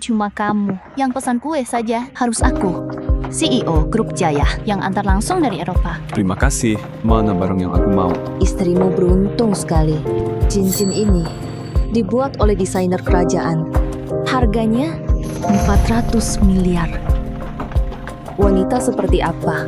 Cuma kamu yang pesan kue saja. Harus aku, CEO Grup Jaya, yang antar langsung dari Eropa. Terima kasih. Mana barang yang aku mau? Istrimu beruntung sekali. Cincin ini dibuat oleh desainer kerajaan. Harganya 400 miliar. Wanita seperti apa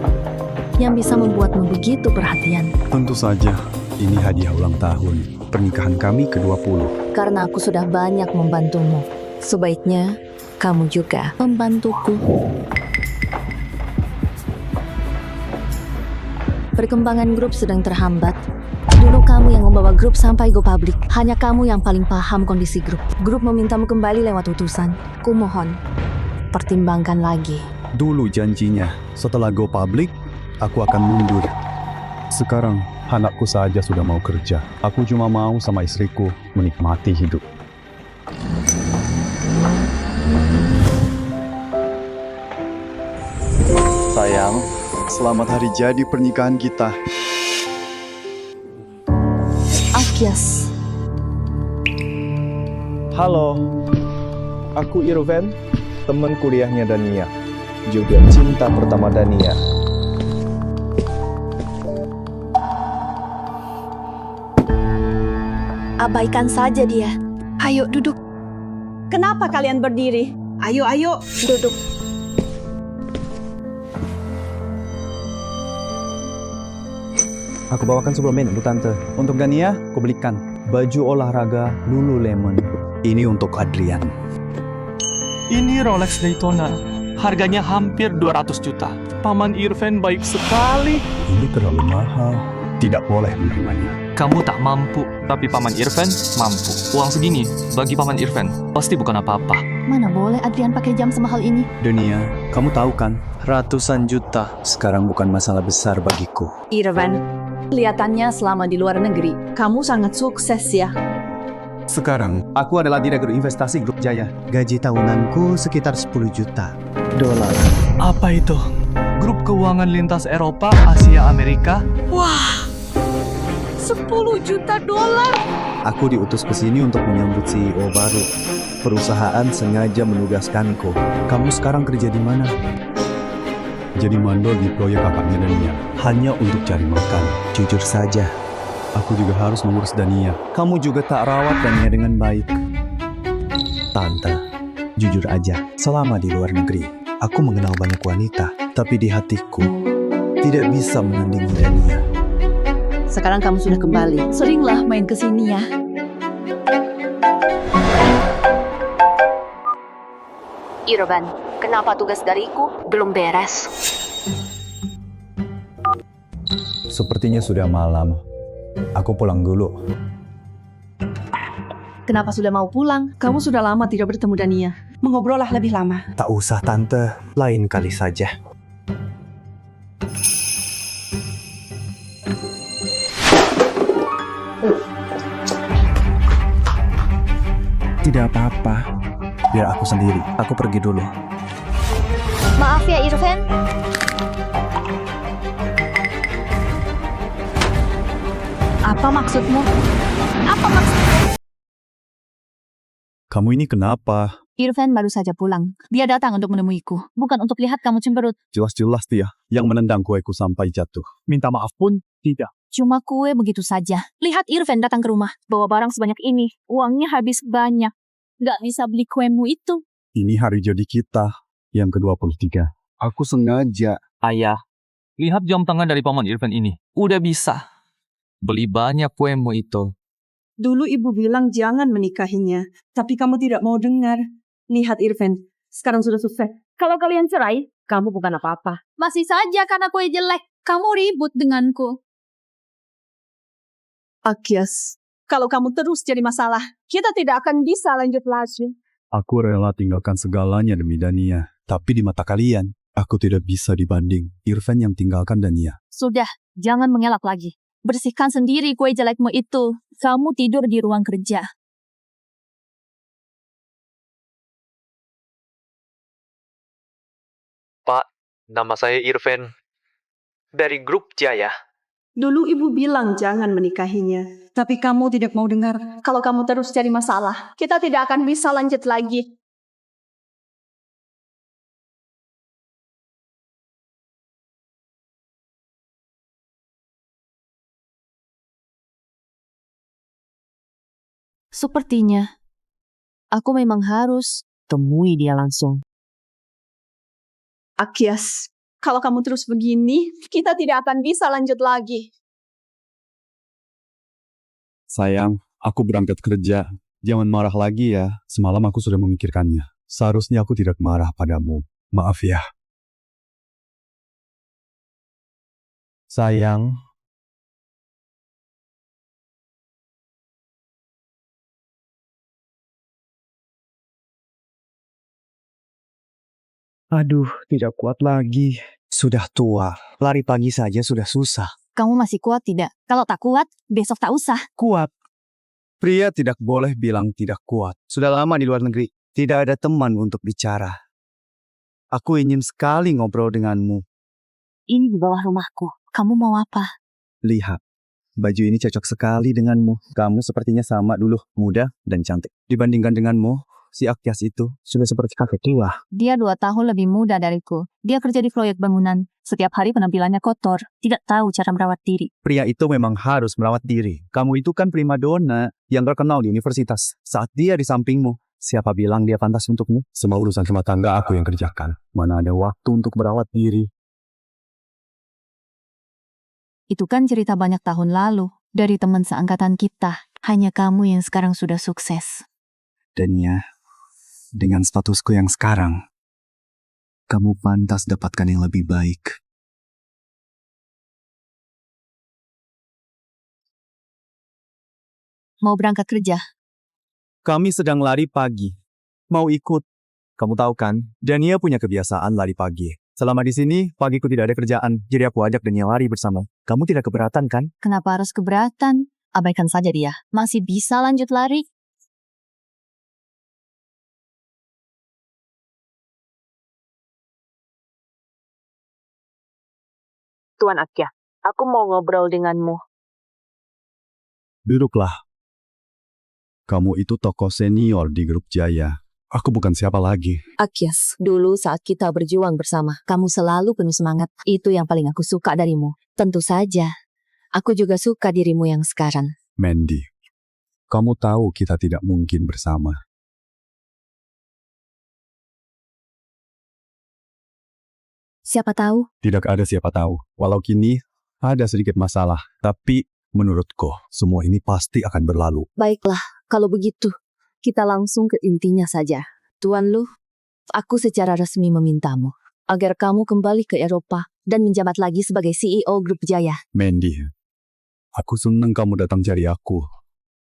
yang bisa membuatmu begitu perhatian? Tentu saja, ini hadiah ulang tahun pernikahan kami ke-20. Karena aku sudah banyak membantumu. Sebaiknya kamu juga membantuku. Perkembangan grup sedang terhambat. Dulu kamu yang membawa grup sampai go public. Hanya kamu yang paling paham kondisi grup. Grup memintamu kembali lewat utusan. Kumohon, pertimbangkan lagi. Dulu janjinya, setelah go public, aku akan mundur. Sekarang, anakku saja sudah mau kerja. Aku cuma mau sama istriku menikmati hidup. Sayang, selamat hari jadi pernikahan kita. Akyas, Halo, aku Irven, teman kuliahnya Dania, juga cinta pertama Dania. abaikan saja dia. Ayo duduk. Kenapa kalian berdiri? Ayo, ayo, duduk. Aku bawakan suplemen untuk tante. Untuk Dania, aku belikan baju olahraga Lululemon. Ini untuk Adrian. Ini Rolex Daytona. Harganya hampir 200 juta. Paman Irven baik sekali. Ini terlalu mahal. Tidak boleh menerimanya. Kamu tak mampu, tapi Paman Irven mampu. Uang segini bagi Paman Irven pasti bukan apa-apa. Mana boleh Adrian pakai jam semahal ini? Dunia, kamu tahu kan? Ratusan juta. Sekarang bukan masalah besar bagiku. Irvan, kelihatannya selama di luar negeri, kamu sangat sukses ya. Sekarang, Aku adalah direktur investasi Grup Jaya. Gaji tahunanku sekitar 10 juta Dolar. Apa itu? Grup keuangan lintas Eropa, Asia, Amerika? 10 juta dolar. Aku diutus ke sini untuk menyambut CEO baru. Perusahaan sengaja menugaskanku. Kamu sekarang kerja di mana? jadi mandor di proyek kakaknya Dania. Hanya untuk cari makan. Jujur saja, Aku juga harus mengurus Dania. kamu juga tak rawat Dania dengan baik. Tante, jujur aja, selama di luar negeri, aku mengenal banyak wanita, tapi di hatiku tidak bisa menandingi Dania. Sekarang kamu sudah kembali. Seringlah main ke sini ya. Irvan, kenapa tugas dariku belum beres? Sepertinya sudah malam. Aku pulang dulu. Kenapa sudah mau pulang? Kamu sudah lama tidak bertemu Dania. Mengobrollah lebih lama. Tak usah tante, lain kali saja. Tidak apa-apa, biar aku sendiri. Aku pergi dulu. Maaf ya Irven. Apa maksudmu? Apa maksudmu? Kamu ini kenapa? Irven baru saja pulang. Dia datang untuk menemuiku, bukan untuk lihat kamu cemberut. Jelas-jelas dia yang menendang kueku sampai jatuh. Minta maaf pun tidak. Cuma kue begitu saja. Lihat Irven datang ke rumah, bawa barang sebanyak ini. Uangnya habis banyak. Gak bisa beli kuemu itu. Ini hari jadi kita yang ke-23. Aku sengaja. Ayah, lihat jam tangan dari Paman Irven ini. Udah bisa. Beli banyak kuemu itu. Dulu ibu bilang jangan menikahinya, tapi kamu tidak mau dengar. Lihat Irven, sekarang sudah sukses. Kalau kalian cerai, kamu bukan apa-apa. Masih saja karena kue jelek. Kamu ribut denganku. Akyas, kalau kamu terus jadi masalah, kita tidak akan bisa lanjut lagi. Aku rela tinggalkan segalanya demi Dania. Tapi di mata kalian, aku tidak bisa dibanding Irven yang tinggalkan Dania. Sudah, jangan mengelak lagi. Bersihkan sendiri kue jelekmu itu. Kamu tidur di ruang kerja. Pak, nama saya Irven. Dari Grup Jaya. Dulu ibu bilang jangan menikahinya, tapi kamu tidak mau dengar. Kalau kamu terus cari masalah, kita tidak akan bisa lanjut lagi. Sepertinya, aku memang harus temui dia langsung. Akyas, kalau kamu terus begini, kita tidak akan bisa lanjut lagi. Sayang, aku berangkat kerja. Jangan marah lagi ya. Semalam aku sudah memikirkannya. Seharusnya aku tidak marah padamu. Maaf ya. Sayang, aduh, tidak kuat lagi. Sudah tua, lari pagi saja sudah susah. Kamu masih kuat tidak? Kalau tak kuat, besok tak usah. Kuat. Pria tidak boleh bilang tidak kuat. Sudah lama di luar negeri, tidak ada teman untuk bicara. Aku ingin sekali ngobrol denganmu. Ini di bawah rumahku. Kamu mau apa? Lihat, baju ini cocok sekali denganmu. Kamu sepertinya sama dulu, muda dan cantik. Dibandingkan denganmu, si Akyas itu sudah seperti kakek tua. Dia 2 tahun lebih muda dariku. Dia kerja di proyek bangunan. Setiap hari penampilannya kotor. Tidak tahu cara merawat diri. Pria itu memang harus merawat diri. Kamu itu kan primadona yang terkenal di universitas. Saat dia di sampingmu, siapa bilang dia pantas untukmu? Semua urusan rumah tangga aku yang kerjakan. Mana ada waktu untuk merawat diri. Itu kan cerita banyak tahun lalu. Dari teman seangkatan kita. Hanya kamu yang sekarang sudah sukses. Dan ya, dengan statusku yang sekarang, kamu pantas dapatkan yang lebih baik. Mau berangkat kerja? Kami sedang lari pagi. Mau ikut? Kamu tahu kan, Dania punya kebiasaan lari pagi. Selama di sini, pagiku tidak ada kerjaan, jadi aku ajak Dania lari bersama. Kamu tidak keberatan kan? Kenapa harus keberatan? Abaikan saja dia. Masih bisa lanjut lari. Tuan Akya, aku mau ngobrol denganmu. Duduklah. Kamu itu tokoh senior di grup Jaya. Aku bukan siapa lagi. Akyas, dulu saat kita berjuang bersama, kamu selalu penuh semangat. Itu yang paling aku suka darimu. Tentu saja, aku juga suka dirimu yang sekarang. Mandy, kamu tahu kita tidak mungkin bersama. Siapa tahu? Tidak ada siapa tahu. Walau kini ada sedikit masalah. Tapi menurutku, semua ini pasti akan berlalu. Baiklah, kalau begitu, kita langsung ke intinya saja. Tuan Lu, aku secara resmi memintamu agar kamu kembali ke Eropa dan menjabat lagi sebagai CEO Grup Jaya. Mandy, aku senang kamu datang cari aku.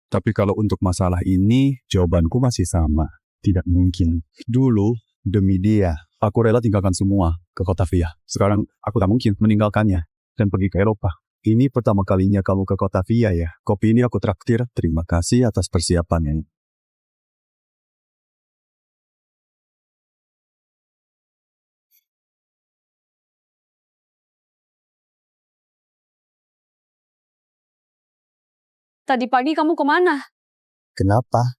Tapi kalau untuk masalah ini, jawabanku masih sama. Tidak mungkin. Dulu, demi dia, aku rela tinggalkan semua ke kota Via. Sekarang, aku tak mungkin meninggalkannya dan pergi ke Eropa. Ini pertama kalinya kamu ke kota Via ya. Kopi ini aku traktir. Terima kasih atas persiapannya. Tadi pagi kamu kemana? Kenapa?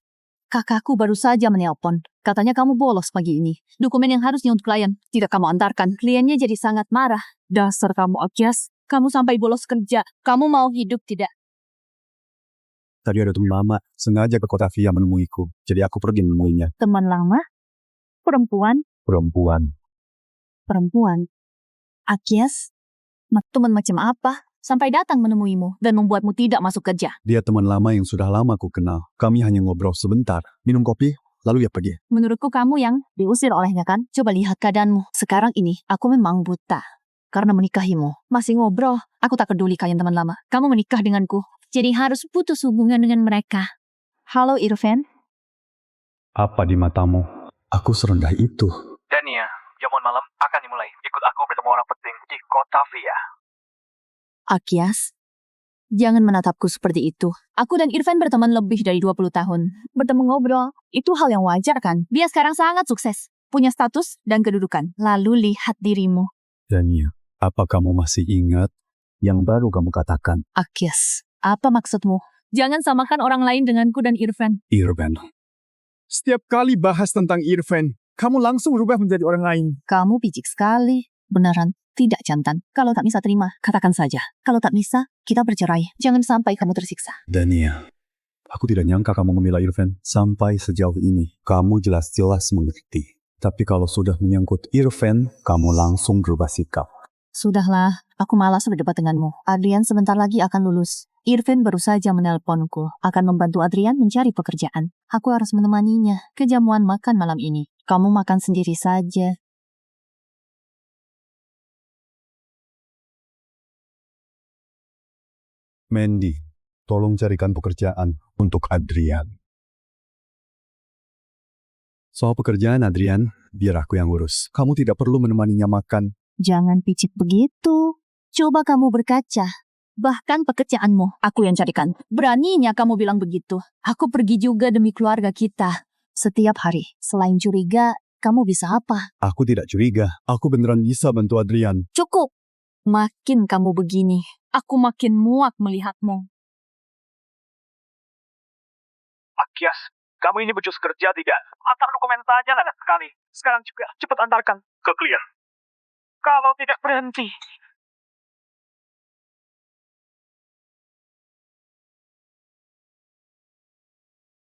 Kakakku baru saja menelpon. Katanya kamu bolos pagi ini. Dokumen yang harusnya untuk klien tidak kamu antarkan. Kliennya jadi sangat marah. Dasar kamu, Akyas. Kamu sampai bolos kerja. Kamu mau hidup tidak? Tadi ada teman lama, sengaja ke kota Via menemuiku. Jadi aku pergi menemuinya. Teman lama? Perempuan? Perempuan? Akyas? Teman macam apa? Sampai datang menemuimu dan membuatmu tidak masuk kerja. Dia teman lama yang sudah lama ku kenal. Kami hanya ngobrol sebentar, minum kopi, lalu ya pergi. Menurutku kamu yang diusir olehnya kan? Coba lihat keadaanmu. Sekarang ini, aku memang buta. Karena menikahimu. Masih ngobrol. Aku tak peduli kalian teman lama. Kamu menikah denganku. Jadi harus putus hubungan dengan mereka. Halo Irfan. Apa di matamu? Aku serendah itu. Dania, jamuan malam akan dimulai. Ikut aku bertemu orang penting di kota Via. Akyas, jangan menatapku seperti itu. Aku dan Irfan berteman lebih dari 20 tahun. Bertemu ngobrol, itu hal yang wajar kan? Dia sekarang sangat sukses. Punya status dan kedudukan. Lalu lihat dirimu. Dania, apa kamu masih ingat yang baru kamu katakan? Akyas, apa maksudmu? Jangan samakan orang lain denganku dan Irfan. Irfan. Setiap kali bahas tentang Irfan, kamu langsung rubah menjadi orang lain. Kamu picik sekali. Beneran, tidak jantan. Kalau tak bisa terima, katakan saja. Kalau tak bisa, kita bercerai. Jangan sampai kamu tersiksa. Dania, Aku tidak nyangka kamu membela Irfan sampai sejauh ini. Kamu jelas-jelas mengerti. Tapi kalau sudah menyangkut Irfan, kamu langsung berubah sikap. Sudahlah, aku malas berdebat denganmu. Adrian sebentar lagi akan lulus. Irfan baru saja menelponku, akan membantu Adrian mencari pekerjaan. Aku harus menemaninya ke jamuan makan malam ini. Kamu makan sendiri saja. Mandy, tolong carikan pekerjaan untuk Adrian. Soal pekerjaan Adrian, biar aku yang urus. Kamu tidak perlu menemaninya makan. Jangan picik begitu. Coba kamu berkaca. Bahkan pekerjaanmu, aku yang carikan. Beraninya kamu bilang begitu. Aku pergi juga demi keluarga kita. Setiap hari, selain curiga, kamu bisa apa? Aku tidak curiga. Aku beneran bisa bantu Adrian. Cukup. Makin kamu begini, aku makin muak melihatmu. Akyas, kamu ini becus kerja tidak? Antar dokumen saja lelet sekali. Sekarang juga cepat antarkan ke Clear. Kalau tidak berhenti.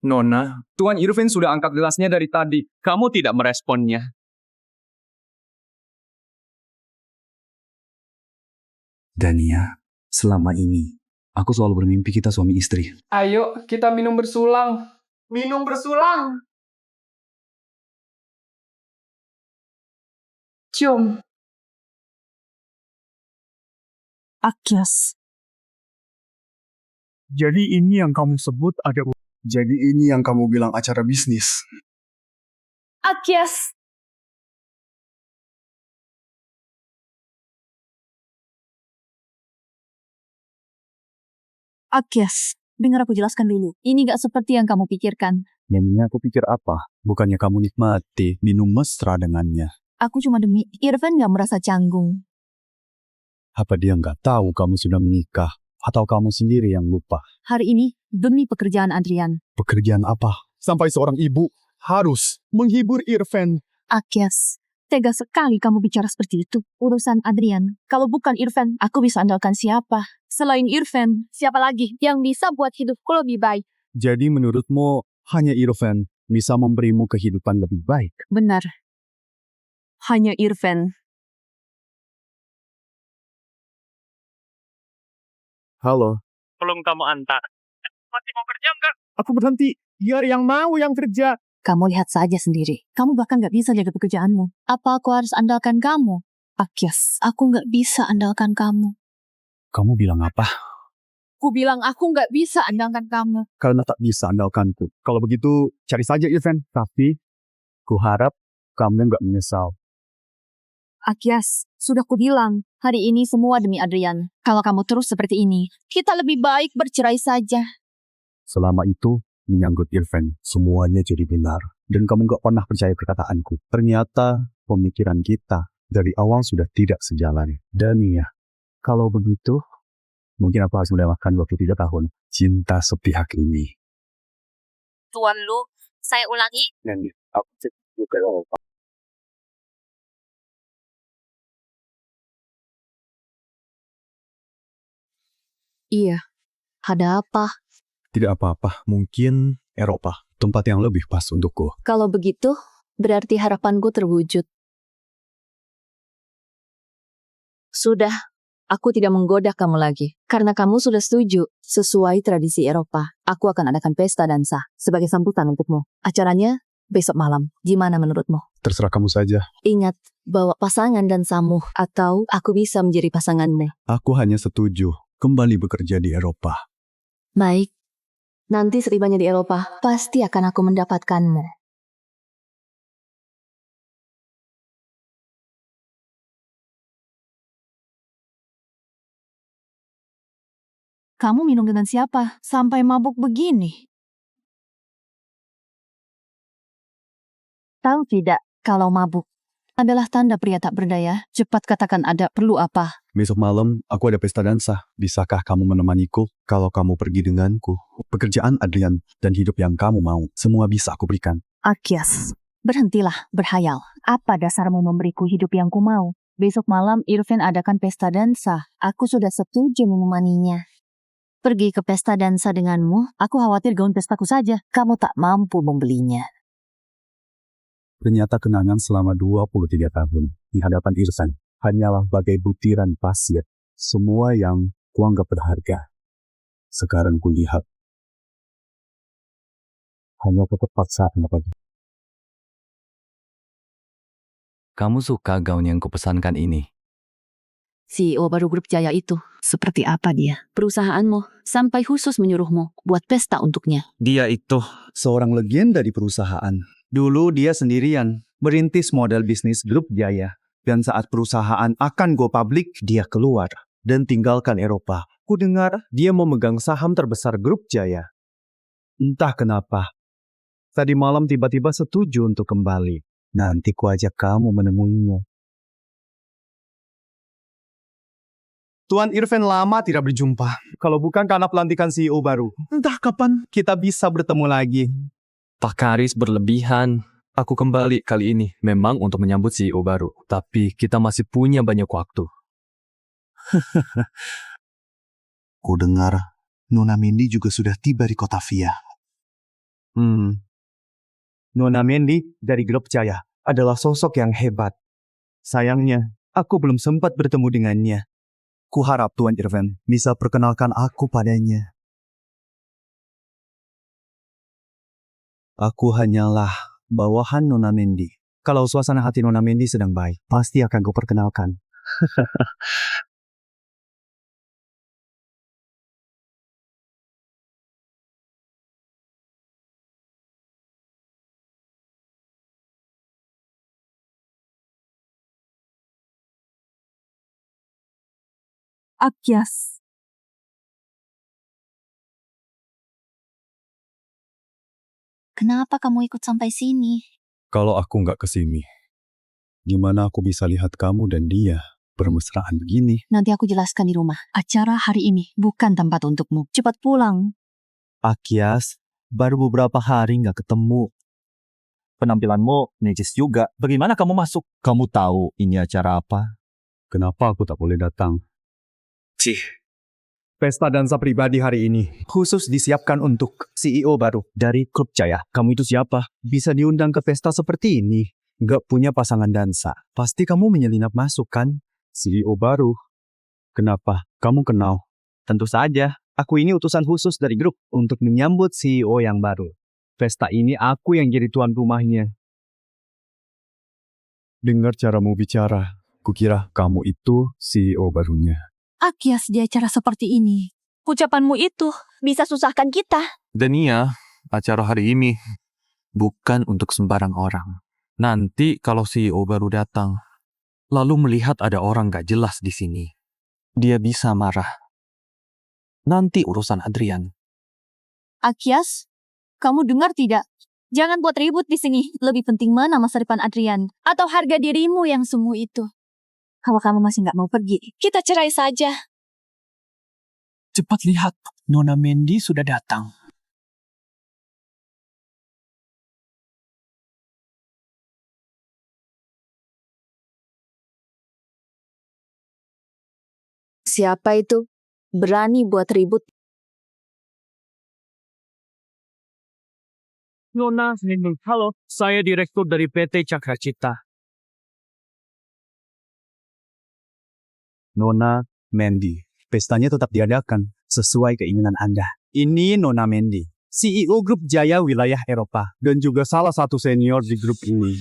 Nona, Tuan Irvin sudah angkat gelasnya dari tadi. Kamu tidak meresponnya. Dania, selama ini, aku selalu bermimpi kita suami istri. Ayo, kita minum bersulang. Minum bersulang. Cium. Akyas. Jadi ini yang kamu sebut ada... Jadi ini yang kamu bilang acara bisnis. Akyas. Akyas, dengar aku jelaskan dulu. Ini gak seperti yang kamu pikirkan. Nyanyinya aku pikir apa? Bukannya kamu nikmati minum mesra dengannya. Aku cuma demi Irfan gak merasa canggung. Apa dia nggak tahu kamu sudah menikah? Atau kamu sendiri yang lupa? Hari ini, demi pekerjaan Adrian. Pekerjaan apa? Sampai seorang ibu harus menghibur Irfan. Akyas, tega sekali kamu bicara seperti itu. Urusan Adrian. Kalau bukan Irfan, aku bisa andalkan siapa? Selain Irfan, siapa lagi yang bisa buat hidupku lebih baik? Jadi menurutmu hanya Irfan bisa memberimu kehidupan lebih baik? Benar. Hanya Irfan. Halo. Belum kamu antar. Masih mau kerja enggak? Aku berhenti. Biar yang mau yang kerja. Kamu lihat saja sendiri. Kamu bahkan gak bisa jaga pekerjaanmu. Apa aku harus andalkan kamu? Akyas, aku gak bisa andalkan kamu. Kamu bilang apa? Aku bilang aku gak bisa andalkan kamu. Karena tak bisa andalkanku. Kalau begitu, cari saja Irfan. Tapi, ku harap kamu nggak menyesal. Akyas, sudah kubilang, hari ini semua demi Adrian. Kalau kamu terus seperti ini, kita lebih baik bercerai saja. Selama itu, menyangkut Irfan, semuanya jadi benar. Dan kamu nggak pernah percaya perkataanku. Ternyata, pemikiran kita dari awal sudah tidak sejalan. Dan ya, kalau begitu, mungkin aku harus melewatkan 23 tahun cinta sepihak ini. Tuan Lu, saya ulangi. Dan aku juga Iya, ada apa? tidak apa-apa, mungkin Eropa, tempat yang lebih pas untukku. Kalau begitu, berarti harapanku terwujud. Sudah, aku tidak menggoda kamu lagi. Karena kamu sudah setuju, sesuai tradisi Eropa, aku akan adakan pesta dansa sebagai sambutan untukmu. Acaranya besok malam. Gimana menurutmu? Terserah kamu saja. Ingat, bawa pasangan dansamu, atau aku bisa menjadi pasanganmu. Aku hanya setuju kembali bekerja di Eropa. Baik, nanti setibanya di Eropa, pasti akan aku mendapatkanmu. Kamu minum dengan siapa? Sampai mabuk begini. Tahu tidak, kalau mabuk adalah tanda pria tak berdaya. Cepat katakan ada perlu apa. Besok malam, aku ada pesta dansa. Bisakah kamu menemaniku kalau kamu pergi denganku? Pekerjaan Adrian dan hidup yang kamu mau, semua bisa aku berikan. Akyas, berhentilah berhayal. Apa dasarmu memberiku hidup yang ku mau? Besok malam Irfan adakan pesta dansa. Aku sudah setuju menemaninya. Pergi ke pesta dansa denganmu? Aku khawatir gaun pestaku saja. Kamu tak mampu membelinya. Ternyata kenangan selama 23 tahun di hadapan Irfan hanyalah bagai butiran pasir. Semua yang kuanggap berharga. Sekarang kulihat hanya keterpaksaan lagi. Kamu suka gaun yang kupesankan ini? CEO baru grup Jaya itu. Seperti apa dia? Perusahaanmu sampai khusus menyuruhmu buat pesta untuknya. Dia itu Seorang legenda di perusahaan. Dulu dia sendirian merintis model bisnis grup Jaya. Dan saat perusahaan akan go public, dia keluar dan tinggalkan Eropa. Ku dengar dia memegang saham terbesar grup Jaya. Entah kenapa. Tadi malam tiba-tiba setuju untuk kembali. Nanti ku ajak kamu menemuinya. Tuan Irfan lama tidak berjumpa. Kalau bukan karena pelantikan CEO baru. Entah kapan kita bisa bertemu lagi. Pak Karis berlebihan. Aku kembali kali ini memang untuk menyambut CEO baru. Tapi kita masih punya banyak waktu. Ku dengar Nona Mendy juga sudah tiba di kota Via. Nona Mendy dari grup Jaya adalah sosok yang hebat. Sayangnya, aku belum sempat bertemu dengannya. Ku harap Tuan Irfan bisa perkenalkan aku padanya. Aku hanyalah bawahan Nona Mendy. Kalau suasana hati Nona Mendy sedang baik, pasti akan ku perkenalkan. Akyas. Kenapa kamu ikut sampai sini? Kalau aku nggak kesini, gimana aku bisa lihat kamu dan dia bermesraan begini? Nanti aku jelaskan di rumah. Acara hari ini bukan tempat untukmu. Cepat pulang. Akyas, baru beberapa hari nggak ketemu. Penampilanmu necis juga. Bagaimana kamu masuk? Kamu tahu ini acara apa? Kenapa aku tak boleh datang? Pesta dansa pribadi hari ini khusus disiapkan untuk CEO baru dari grup Jaya. Kamu itu siapa? Bisa diundang ke pesta seperti ini? Gak punya pasangan dansa. Pasti kamu menyelinap masuk kan? CEO baru? Kenapa? Kamu kenal? Tentu saja. Aku ini utusan khusus dari grup untuk menyambut CEO yang baru. Pesta ini aku yang jadi tuan rumahnya. Dengar caramu bicara, kukira kamu itu CEO barunya. Akyas di acara seperti ini. Ucapanmu itu bisa susahkan kita. Dania, acara hari ini bukan untuk sembarang orang. Nanti kalau CEO baru datang, lalu melihat ada orang gak jelas di sini, dia bisa marah. Nanti urusan Adrian. Akyas, kamu dengar tidak? Jangan buat ribut di sini. Lebih penting mana masa depan Adrian atau harga dirimu yang semu itu? Kalau kamu masih nggak mau pergi, kita cerai saja. Cepat lihat, Nona Mendy sudah datang. Siapa itu? Berani buat ribut. Nona Mendy, halo. Saya direktur dari PT Cakracita. Nona Mendy, pestanya tetap diadakan sesuai keinginan Anda. Ini Nona Mendy, CEO grup Jaya wilayah Eropa dan juga salah satu senior di grup ini.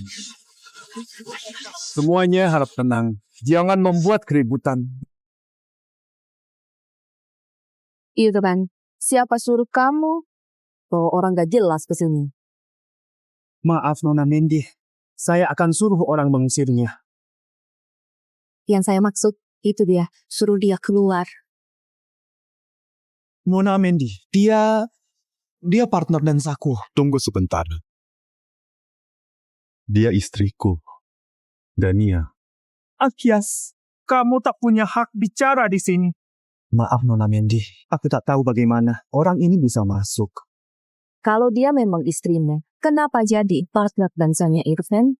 Semuanya harap tenang. Jangan membuat keributan. Irfan, siapa suruh kamu? Bawa orang gak jelas ke sini. Maaf Nona Mendy, saya akan suruh orang mengusirnya. Yang saya maksud, itu dia. Suruh dia keluar. Nona Mendy, dia partner dansaku. Tunggu sebentar. Dia istriku. Dania. Akyas, kamu tak punya hak bicara di sini. Maaf Nona Mendy, aku tak tahu bagaimana orang ini bisa masuk. Kalau dia memang istrinya, kenapa jadi partner dansanya Irfan?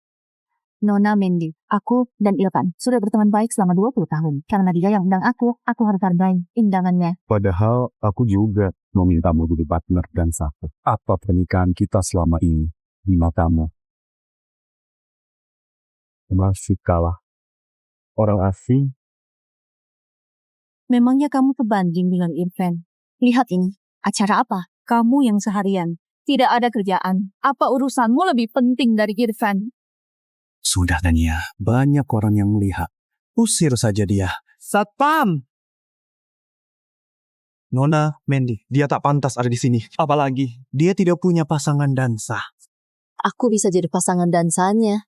Nona Mendy, aku dan Irfan sudah berteman baik selama 20 tahun. Karena dia yang undang aku harus hargai undangannya. Padahal aku juga memintamu jadi partner dan sahabat. Apa pernikahan kita selama ini di matamu? Masih kalah orang asing. Memangnya kamu sebanding dengan Irfan? Lihat ini, acara apa? Kamu yang seharian. Tidak ada kerjaan. Apa urusanmu lebih penting dari Irfan? Sudah Dania, banyak orang yang melihat. Usir saja dia. Satpam! Nona Mendy, dia tak pantas ada di sini. Apalagi, dia tidak punya pasangan dan sah. Aku bisa jadi pasangan dansanya.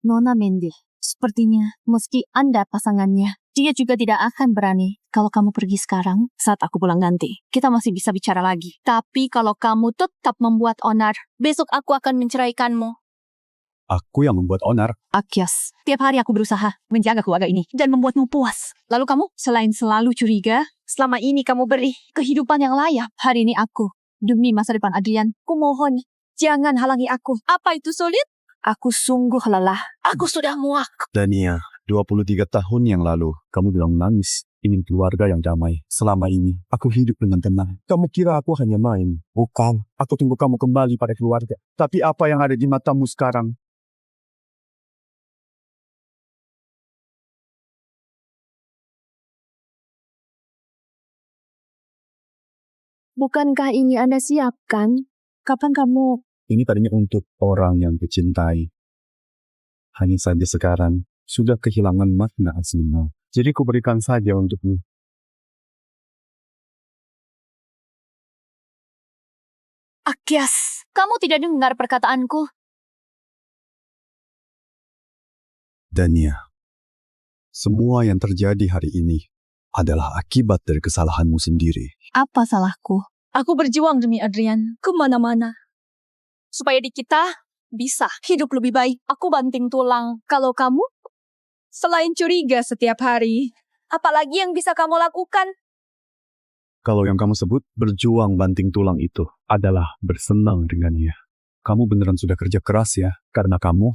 Nona Mendy, sepertinya meski Anda pasangannya, dia juga tidak akan berani. Kalau kamu pergi sekarang, saat aku pulang nanti, kita masih bisa bicara lagi. Tapi kalau kamu tetap membuat onar, besok aku akan menceraikanmu. Aku yang membuat onar. Akyas, tiap hari aku berusaha menjaga keluarga ini dan membuatmu puas. Lalu kamu, selain selalu curiga, selama ini kamu beri kehidupan yang layak. Hari ini aku, demi masa depan Adrian, kumohon, jangan halangi aku. Apa itu sulit? Aku sungguh lelah. Aku sudah muak. Dania, 23 tahun yang lalu, kamu bilang nangis, ingin keluarga yang damai. Selama ini, aku hidup dengan tenang. Kamu kira aku hanya main? Bukan. Aku tunggu kamu kembali pada keluarga. Tapi apa yang ada di matamu sekarang? Bukankah ini Anda siapkan? Kapan kamu... Ini tadinya untuk orang yang kucintai. Hanya saja sekarang, sudah kehilangan makna aslinya. Jadi kuberikan saja untukmu. Akyas, kamu tidak dengar perkataanku. Dania, semua yang terjadi hari ini adalah akibat dari kesalahanmu sendiri. Apa salahku? Aku berjuang demi Adrian kemana-mana. Supaya di kita bisa hidup lebih baik. Aku banting tulang. Kalau kamu, selain curiga setiap hari, apalagi yang bisa kamu lakukan? Kalau yang kamu sebut berjuang banting tulang itu adalah bersenang dengannya. Kamu beneran sudah kerja keras ya, karena kamu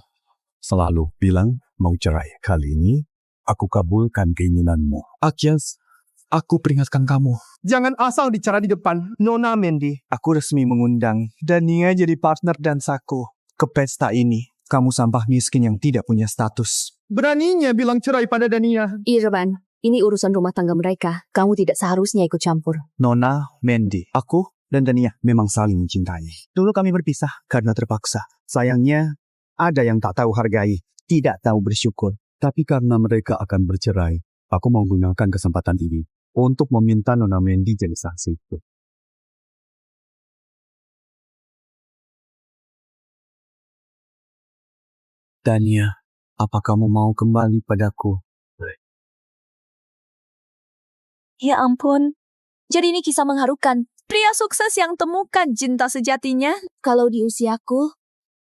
selalu bilang mau cerai. Kali ini, aku kabulkan keinginanmu. Akyas, aku peringatkan kamu. Jangan asal bicara di depan, Nona Mendy. Aku resmi mengundang Dania jadi partner dan saku ke pesta ini. Kamu sampah miskin yang tidak punya status. Beraninya bilang cerai pada Dania. Irfan, ini urusan rumah tangga mereka. Kamu tidak seharusnya ikut campur. Nona Mendy, aku dan Dania memang saling mencintai. Dulu kami berpisah karena terpaksa. Sayangnya, ada yang tak tahu hargai, tidak tahu bersyukur. Tapi karena mereka akan bercerai, aku mau gunakan kesempatan ini untuk meminta Nona Mendy jadi saksi. Dania, apa kamu mau kembali padaku? Ya ampun. Jadi ini kisah mengharukan. Pria sukses yang temukan cinta sejatinya. Kalau di usiaku,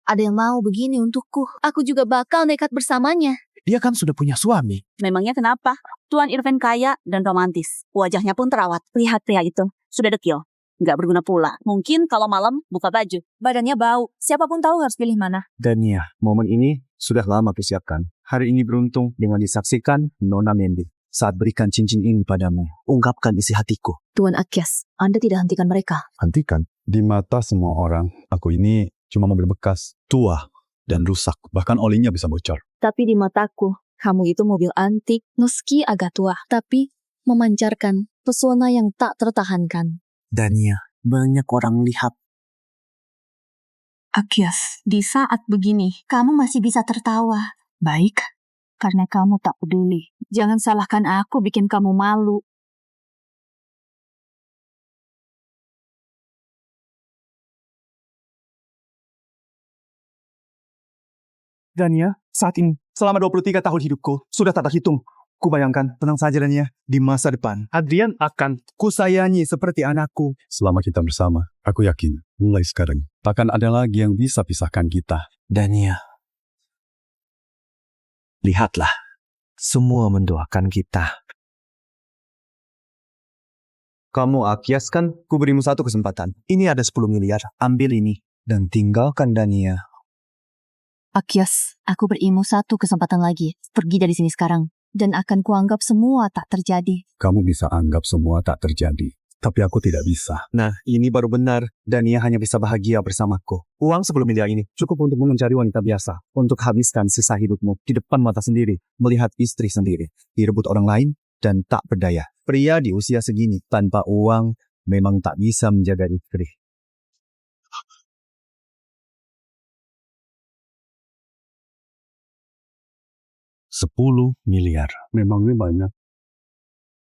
ada yang mau begini untukku. Aku juga bakal nekat bersamanya. Dia kan sudah punya suami. Memangnya kenapa? Tuan Irfan kaya dan romantis. Wajahnya pun terawat. Lihat pria itu. Sudah dekil. Nggak berguna pula. Mungkin kalau malam buka baju. Badannya bau. Siapapun tahu harus pilih mana. Dania, momen ini sudah lama kusiapkan. Hari ini beruntung dengan disaksikan Nona Mendy. Saat berikan cincin ini padamu, ungkapkan isi hatiku. Tuan Akyas, Anda tidak hentikan mereka. Hentikan. Di mata semua orang, aku ini cuma mobil bekas, tua, dan rusak. Bahkan olinya bisa bocor. Tapi di mataku, kamu itu mobil antik, meski agak tua, tapi memancarkan pesona yang tak tertahankan. Dania, banyak orang lihat. Akyas, di saat begini, kamu masih bisa tertawa. Baik, karena kamu tak peduli. Jangan salahkan aku bikin kamu malu. Dania, saat ini, selama 23 tahun hidupku, sudah tak terhitung. Kubayangkan, tenang saja Dania, di masa depan, Adrian akan kusayangi seperti anakku. Selama kita bersama, aku yakin, mulai sekarang, takkan ada lagi yang bisa pisahkan kita. Dania, lihatlah, semua mendoakan kita. Kamu Akyas kan, ku berimu satu kesempatan. Ini ada 10 miliar, ambil ini. Dan tinggalkan Dania. Akyas, aku berimu satu kesempatan lagi. Pergi dari sini sekarang. Dan akan kuanggap semua tak terjadi. Kamu bisa anggap semua tak terjadi. Tapi aku tidak bisa. Nah, ini baru benar. Dania hanya bisa bahagia bersamaku. Uang 10 miliar ini cukup untuk mencari wanita biasa. Untuk habiskan sisa hidupmu di depan mata sendiri. Melihat istri sendiri. Direbut orang lain dan tak berdaya. Pria di usia segini tanpa uang memang tak bisa menjaga istri. $10 miliar. Memangnya banyak.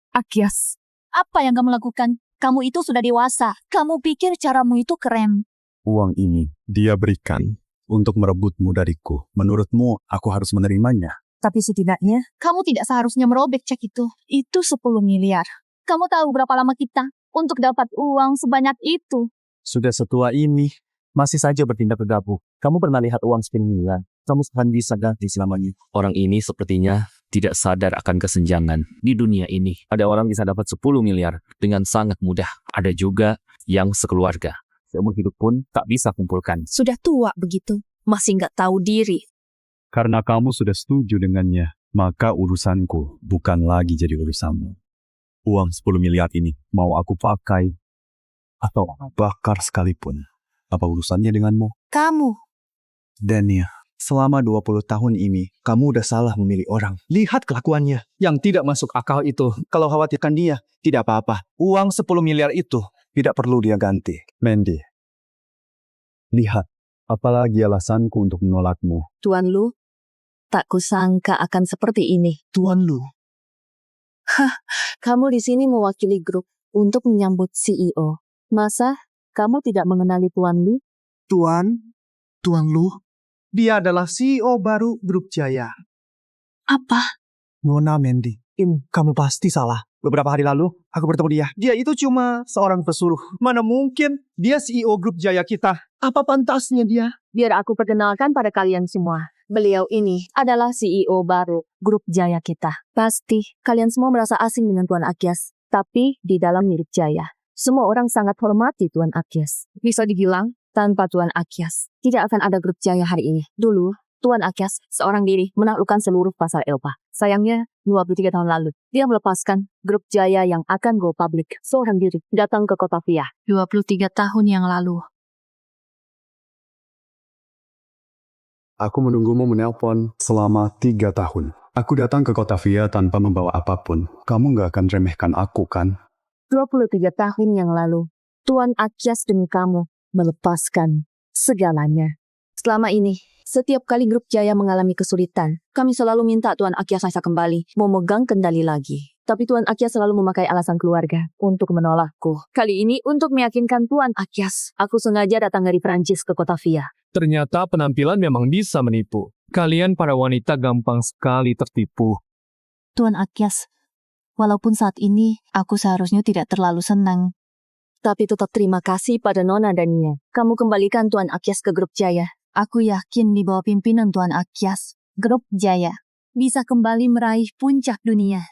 Akyas, apa yang kamu lakukan? Kamu itu sudah dewasa. Kamu pikir caramu itu keren. Uang ini dia berikan untuk merebutmu dariku. Menurutmu aku harus menerimanya? Tapi setidaknya, kamu tidak seharusnya merobek cek itu. Itu 10 miliar. Kamu tahu berapa lama kita untuk dapat uang sebanyak itu? Sudah setua ini, masih saja bertindak gegabah. Kamu pernah lihat uang 10 miliar? Kamu akan bisa ganti selamanya. Orang ini sepertinya tidak sadar akan kesenjangan di dunia ini. Ada orang bisa dapat 10 miliar dengan sangat mudah. Ada juga yang sekeluarga. Seumur hidup pun tak bisa kumpulkan. Sudah tua begitu, masih nggak tahu diri. Karena kamu sudah setuju dengannya, maka urusanku bukan lagi jadi urusanmu. Uang 10 miliar ini mau aku pakai atau bakar sekalipun. Apa urusannya denganmu? Kamu, Dania, selama 20 tahun ini, kamu udah salah memilih orang. Lihat kelakuannya yang tidak masuk akal itu. Kalau khawatirkan dia, tidak apa-apa. Uang 10 miliar itu tidak perlu dia ganti. Mandy, lihat, apalagi alasanku untuk menolakmu. Tuan Lu, tak kusangka akan seperti ini. Tuan Lu. Kamu di sini mewakili grup untuk menyambut CEO. Masa kamu tidak mengenali Tuan Lu? Tuan Lu, dia adalah CEO baru Grup Jaya. Apa? Nona Mandy, kamu pasti salah. Beberapa hari lalu, aku bertemu dia. Dia itu cuma seorang pesuruh. Mana mungkin dia CEO Grup Jaya kita. Apa pantasnya dia? Biar aku perkenalkan pada kalian semua. Beliau ini adalah CEO baru Grup Jaya kita. Pasti kalian semua merasa asing dengan Tuan Akyas. Tapi di dalam mirip Jaya. Semua orang sangat hormati Tuan Akyas. Bisa dibilang, tanpa Tuan Akyas, tidak akan ada Grup Jaya hari ini. Dulu, Tuan Akyas seorang diri menaklukkan seluruh pasar Eropa. Sayangnya, 23 tahun lalu, dia melepaskan Grup Jaya yang akan go public. Seorang diri datang ke kota Via. 23 tahun yang lalu. Aku menunggumu menelpon selama 3 tahun. Aku datang ke kota Via tanpa membawa apapun. Kamu gak akan remehkan aku, kan? 23 tahun yang lalu, Tuan Akyas demi kamu melepaskan segalanya. Selama ini, setiap kali Grup Jaya mengalami kesulitan, kami selalu minta Tuan Akyas Aisa kembali, memegang kendali lagi. Tapi Tuan Akyas selalu memakai alasan keluarga untuk menolakku. Kali ini untuk meyakinkan Tuan Akyas, aku sengaja datang dari Prancis ke kota Via. Ternyata penampilan memang bisa menipu. Kalian para wanita gampang sekali tertipu. Tuan Akyas, walaupun saat ini aku seharusnya tidak terlalu senang. Tapi tetap terima kasih pada Nona Dania. Kamu kembalikan Tuan Akyas ke Grup Jaya. Aku yakin di bawah pimpinan Tuan Akyas, Grup Jaya bisa kembali meraih puncak dunia.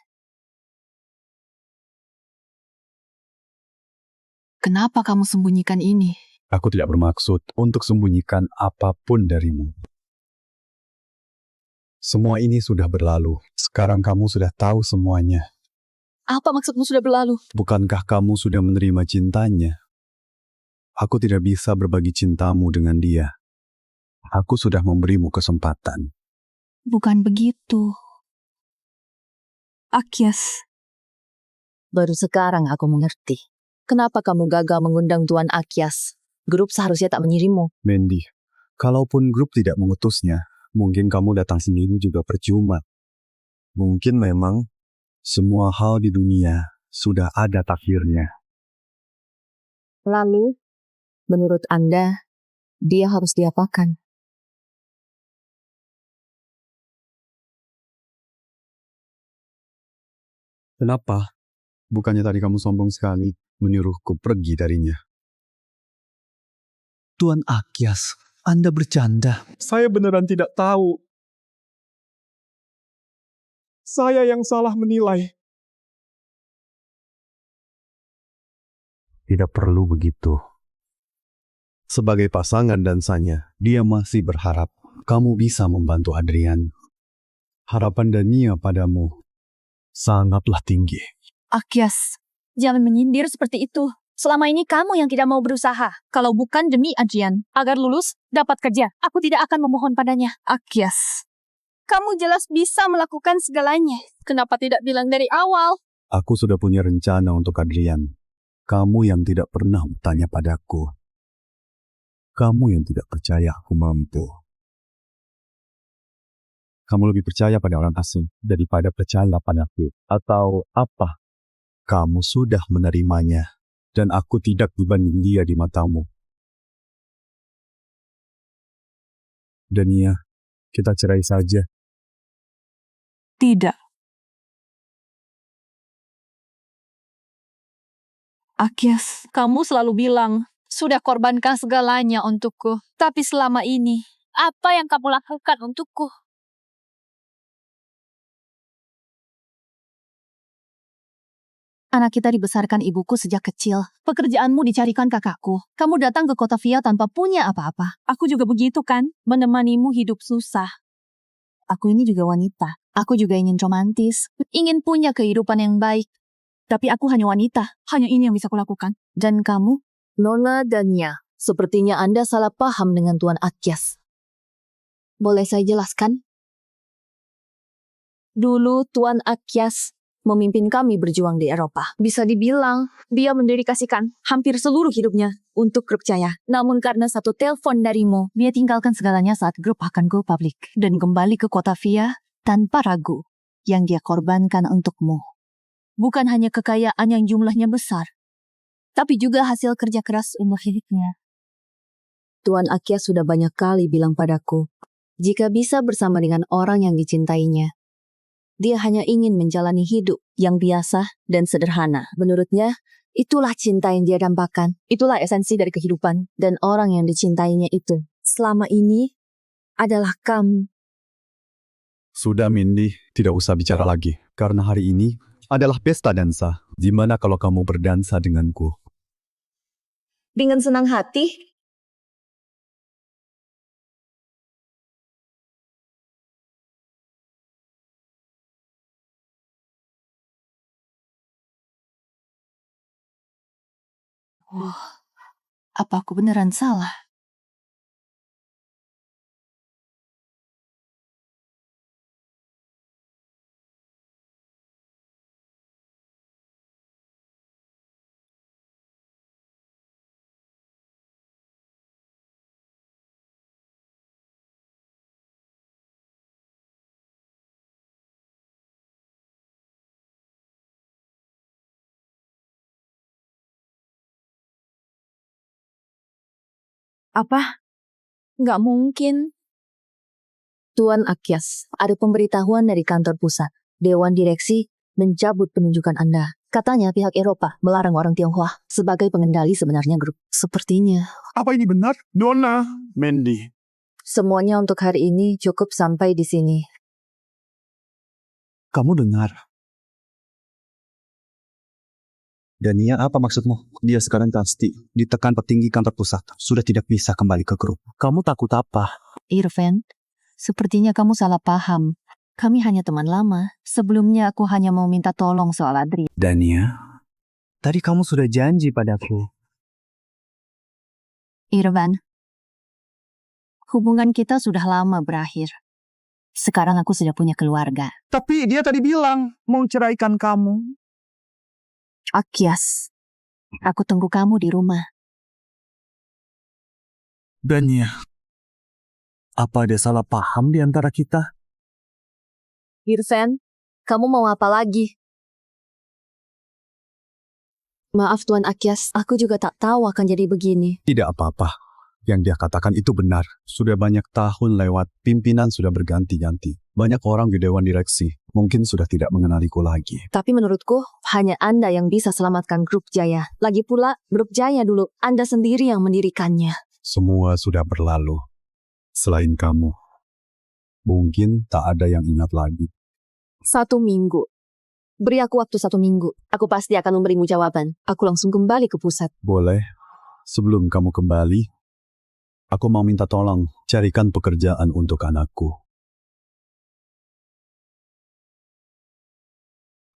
Kenapa kamu sembunyikan ini? Aku tidak bermaksud untuk sembunyikan apapun darimu. Semua ini sudah berlalu. Sekarang kamu sudah tahu semuanya. Apa maksudmu sudah berlalu? Bukankah kamu sudah menerima cintanya? Aku tidak bisa berbagi cintamu dengan dia. Aku sudah memberimu kesempatan. Bukan begitu. Akyas. Baru sekarang aku mengerti. Kenapa kamu gagal mengundang Tuan Akyas? Grup seharusnya tak mengirimmu. Mandy, kalaupun grup tidak mengutusnya, mungkin kamu datang sendiri juga percuma. Mungkin memang semua hal di dunia sudah ada takdirnya. Lalu, menurut Anda, dia harus diapakan? Kenapa? Bukannya tadi kamu sombong sekali menyuruhku pergi darinya. Tuan Akyas, Anda bercanda. Saya beneran tidak tahu. Saya yang salah menilai. Tidak perlu begitu. Sebagai pasangan dansanya, dia masih berharap kamu bisa membantu Adrian. Harapan Dania padamu sangatlah tinggi. Akyas, jangan menyindir seperti itu. Selama ini kamu yang tidak mau berusaha. Kalau bukan demi Adrian, agar lulus, dapat kerja. Aku tidak akan memohon padanya. Akyas, kamu jelas bisa melakukan segalanya. Kenapa tidak bilang dari awal? Aku sudah punya rencana untuk Adrian. Kamu yang tidak pernah bertanya padaku. Kamu yang tidak percaya aku mampu. Kamu lebih percaya pada orang asing daripada percaya padaku. Atau apa? Kamu sudah menerimanya. Dan aku tidak dibanding dia di matamu. Dania, kita cerai saja. Tidak. Akyas, kamu selalu bilang, sudah korbankan segalanya untukku. Tapi selama ini, apa yang kamu lakukan untukku? Anak kita dibesarkan ibuku sejak kecil. Pekerjaanmu dicarikan kakakku. Kamu datang ke kota Via tanpa punya apa-apa. Aku juga begitu kan? Menemanimu hidup susah. Aku ini juga wanita. Aku juga ingin romantis. Ingin punya kehidupan yang baik. Tapi aku hanya wanita. Hanya ini yang bisa kulakukan. Dan kamu? Nona Dania, sepertinya Anda salah paham dengan Tuan Akyas. Boleh saya jelaskan? Dulu Tuan Akyas memimpin kami berjuang di Eropa. Bisa dibilang, dia mendedikasikan hampir seluruh hidupnya untuk grup Jaya. Namun karena satu telepon darimu, Dia tinggalkan segalanya saat grup akan go public. Dan kembali ke kota Via tanpa ragu. Yang dia korbankan untukmu. Bukan hanya kekayaan yang jumlahnya besar. Tapi juga hasil kerja keras umur hidupnya. Tuan Akyas sudah banyak kali bilang padaku, jika bisa bersama dengan orang yang dicintainya, dia hanya ingin menjalani hidup yang biasa dan sederhana. Menurutnya, itulah cinta yang dia dambakan. Itulah esensi dari kehidupan. Dan orang yang dicintainya itu, selama ini, adalah kamu. Sudah, Mindy, tidak usah bicara lagi. Karena hari ini adalah pesta dansa. Gimana kalau kamu berdansa denganku? Dengan senang hati, Apa aku beneran salah? Apa? Nggak mungkin. Tuan Akyas, ada pemberitahuan dari kantor pusat. Dewan Direksi mencabut penunjukan Anda. Katanya pihak Eropa melarang orang Tionghoa sebagai pengendali sebenarnya grup. Sepertinya. Apa ini benar? Nona, Mandy. Semuanya untuk hari ini cukup sampai di sini. Kamu dengar? Dania, apa maksudmu? Dia sekarang pasti ditekan petinggi kantor pusat. Sudah tidak bisa kembali ke grup. Kamu takut apa? Irfan, sepertinya kamu salah paham. Kami hanya teman lama. Sebelumnya aku hanya mau minta tolong soal Adrian. Dania, tadi kamu sudah janji padaku. Irfan, hubungan kita sudah lama berakhir. Sekarang aku sudah punya keluarga. Tapi dia tadi bilang mau ceraikan kamu. Akyas, aku tunggu kamu di rumah. Dania, apa ada salah paham di antara kita? Irfan, kamu mau apa lagi? Maaf Tuan Akyas, aku juga tak tahu akan jadi begini. Tidak apa-apa. Yang dia katakan itu benar. Sudah banyak tahun lewat, pimpinan sudah berganti-ganti. Banyak orang di Dewan Direksi mungkin sudah tidak mengenaliku lagi. Tapi menurutku, hanya Anda yang bisa selamatkan grup Jaya. Lagi pula, grup Jaya dulu, Anda sendiri yang mendirikannya. Semua sudah berlalu. Selain kamu. Mungkin tak ada yang ingat lagi. 1 minggu. Beri aku waktu 1 minggu. Aku pasti akan memberimu jawaban. Aku langsung kembali ke pusat. Boleh. Sebelum kamu kembali, aku mau minta tolong Carikan pekerjaan untuk anakku.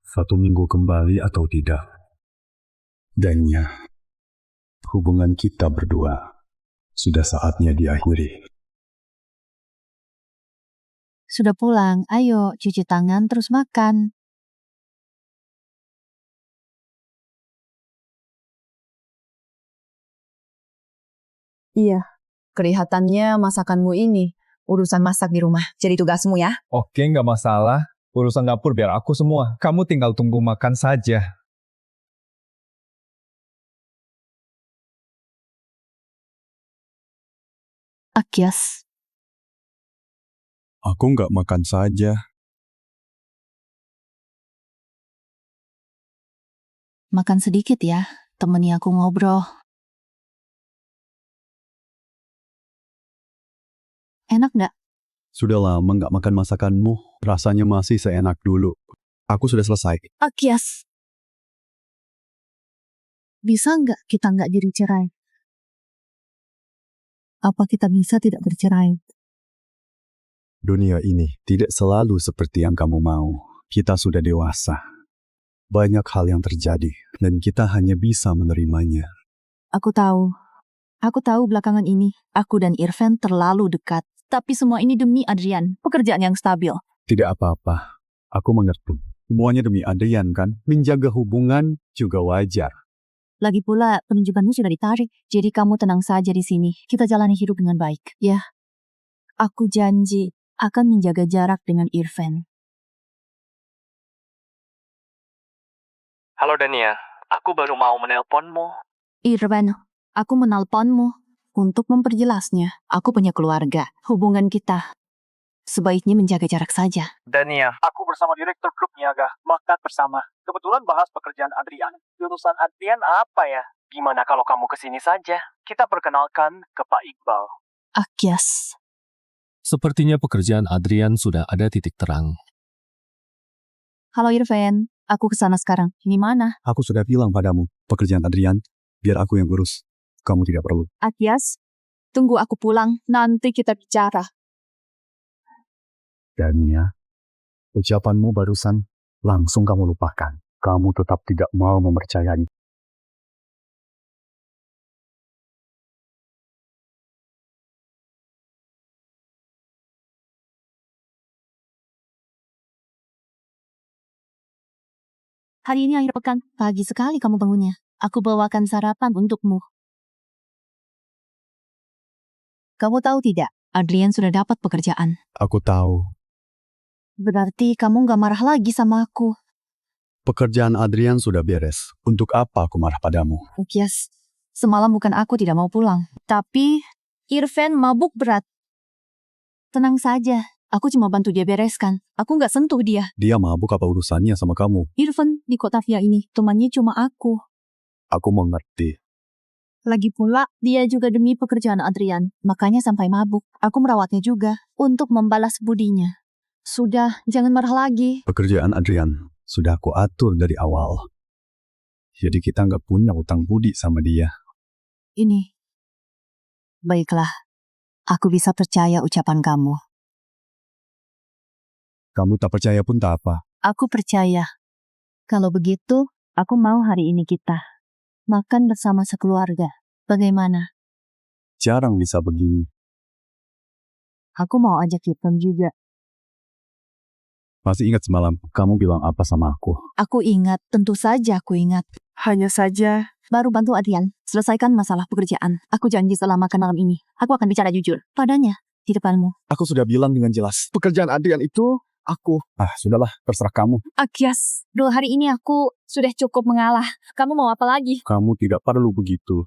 1 minggu kembali atau tidak. Dan ya, hubungan kita berdua sudah saatnya diakhiri. Sudah pulang, ayo cuci tangan terus makan. Iya, kelihatannya masakanmu ini urusan masak di rumah. Jadi tugasmu ya. Oke, nggak masalah. Urusan dapur biar aku semua. Kamu tinggal tunggu makan saja. Akyas, Aku nggak makan saja. makan sedikit ya. Temani aku ngobrol. Enak nggak? Sudah lama nggak makan masakanmu. Rasanya masih seenak dulu. Aku sudah selesai. Akyas, bisa nggak kita nggak jadi cerai? Apa kita bisa tidak bercerai? Dunia ini tidak selalu seperti yang kamu mau. Kita sudah dewasa. Banyak hal yang terjadi, dan kita hanya bisa menerimanya. Aku tahu. Aku tahu belakangan ini, aku dan Irfan terlalu dekat. Tapi semua ini demi Adrian, pekerjaan yang stabil. Tidak apa-apa. Aku mengerti. Semuanya demi Adrian kan? Menjaga hubungan juga wajar. Lagi pula, penunjukanmu sudah ditarik. Jadi kamu tenang saja di sini. Kita jalani hidup dengan baik. Ya, aku janji akan menjaga jarak dengan Irfan. Halo Dania, aku baru mau menelponmu. Irfan, aku menelponmu untuk memperjelasnya. Aku punya keluarga. Hubungan kita sebaiknya menjaga jarak saja. Dania, aku bersama Direktur Grup Niaga makan bersama. Kebetulan bahas pekerjaan Adrian. Jurusan Adrian apa ya? Gimana kalau kamu kesini saja? Kita perkenalkan ke Pak Iqbal. Akyas, Sepertinya pekerjaan Adrian sudah ada titik terang. halo Irfan. Aku kesana sekarang. Ini mana? Aku sudah bilang padamu, pekerjaan Adrian, biar aku yang urus. Kamu tidak perlu. Akyas, tunggu aku pulang. Nanti kita bicara. Dania, ucapanmu barusan langsung kamu lupakan. Kamu tetap tidak mau mempercayai. Hari ini akhir pekan. Pagi sekali kamu bangunnya. Aku bawakan sarapan untukmu. Kamu tahu tidak? Adrian sudah dapat pekerjaan. Aku tahu. Berarti kamu gak marah lagi sama aku. Pekerjaan Adrian sudah beres. Untuk apa aku marah padamu? Akyas, semalam bukan aku tidak mau pulang. Tapi Irfan mabuk berat. Tenang saja. Aku cuma bantu dia bereskan. Aku gak sentuh dia. Dia mabuk apa urusannya sama kamu? Irfan di kota Via ini, temannya cuma aku. Aku mengerti. Lagi pula, dia juga demi pekerjaan Adrian. Makanya sampai mabuk. Aku merawatnya juga untuk membalas budinya. Sudah, jangan marah lagi. Pekerjaan Adrian sudah aku atur dari awal. Jadi kita nggak punya utang budi sama dia. Ini. Baiklah. Aku bisa percaya ucapan kamu. Kamu tak percaya pun tak apa. Aku percaya. Kalau begitu, aku mau hari ini kita makan bersama sekeluarga. Bagaimana? Jarang bisa begini. Aku mau ajak Irfan juga. Masih ingat semalam kamu bilang apa sama aku? Aku ingat, tentu saja aku ingat. Hanya saja, Baru bantu Adrian, selesaikan masalah pekerjaan. Aku janji setelah makan malam ini, aku akan bicara jujur padanya, di depanmu. Aku sudah bilang dengan jelas. Pekerjaan Adrian itu aku. Sudahlah, terserah kamu. Akyas, dua hari ini aku sudah cukup mengalah. Kamu mau apa lagi? Kamu tidak perlu begitu.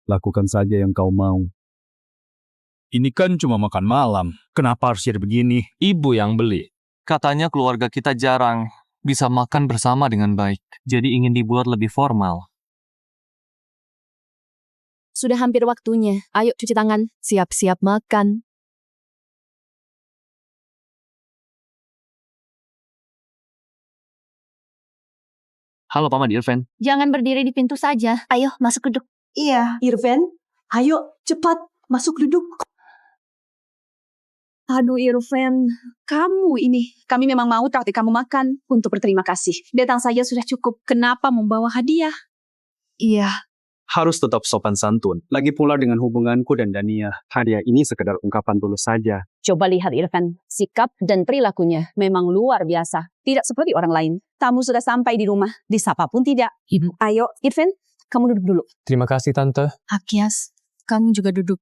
Lakukan saja yang kau mau. Ini kan cuma makan malam. Kenapa harus jadi begini? Ibu yang beli. Katanya keluarga kita jarang bisa makan bersama dengan baik. Jadi ingin dibuat lebih formal. Sudah hampir waktunya. Ayo cuci tangan, siap-siap makan. Halo Paman Irfan. Jangan berdiri di pintu saja. Ayo, masuk duduk. iya. Irfan, ayo cepat masuk duduk. Aduh Irfan, kamu ini. Kami memang mau traktir kamu makan untuk berterima kasih. Datang saja sudah cukup. Kenapa membawa hadiah? Iya, Harus tetap sopan santun. Lagi pula dengan hubunganku dan Dania, hadiah ini sekedar ungkapan tulus saja. Coba lihat Irfan, sikap dan perilakunya memang luar biasa. Tidak seperti orang lain. Tamu sudah sampai di rumah, disapa pun tidak. Ibu. Ayo Irfan, kamu duduk dulu. Terima kasih, Tante. Akyas, kamu juga duduk.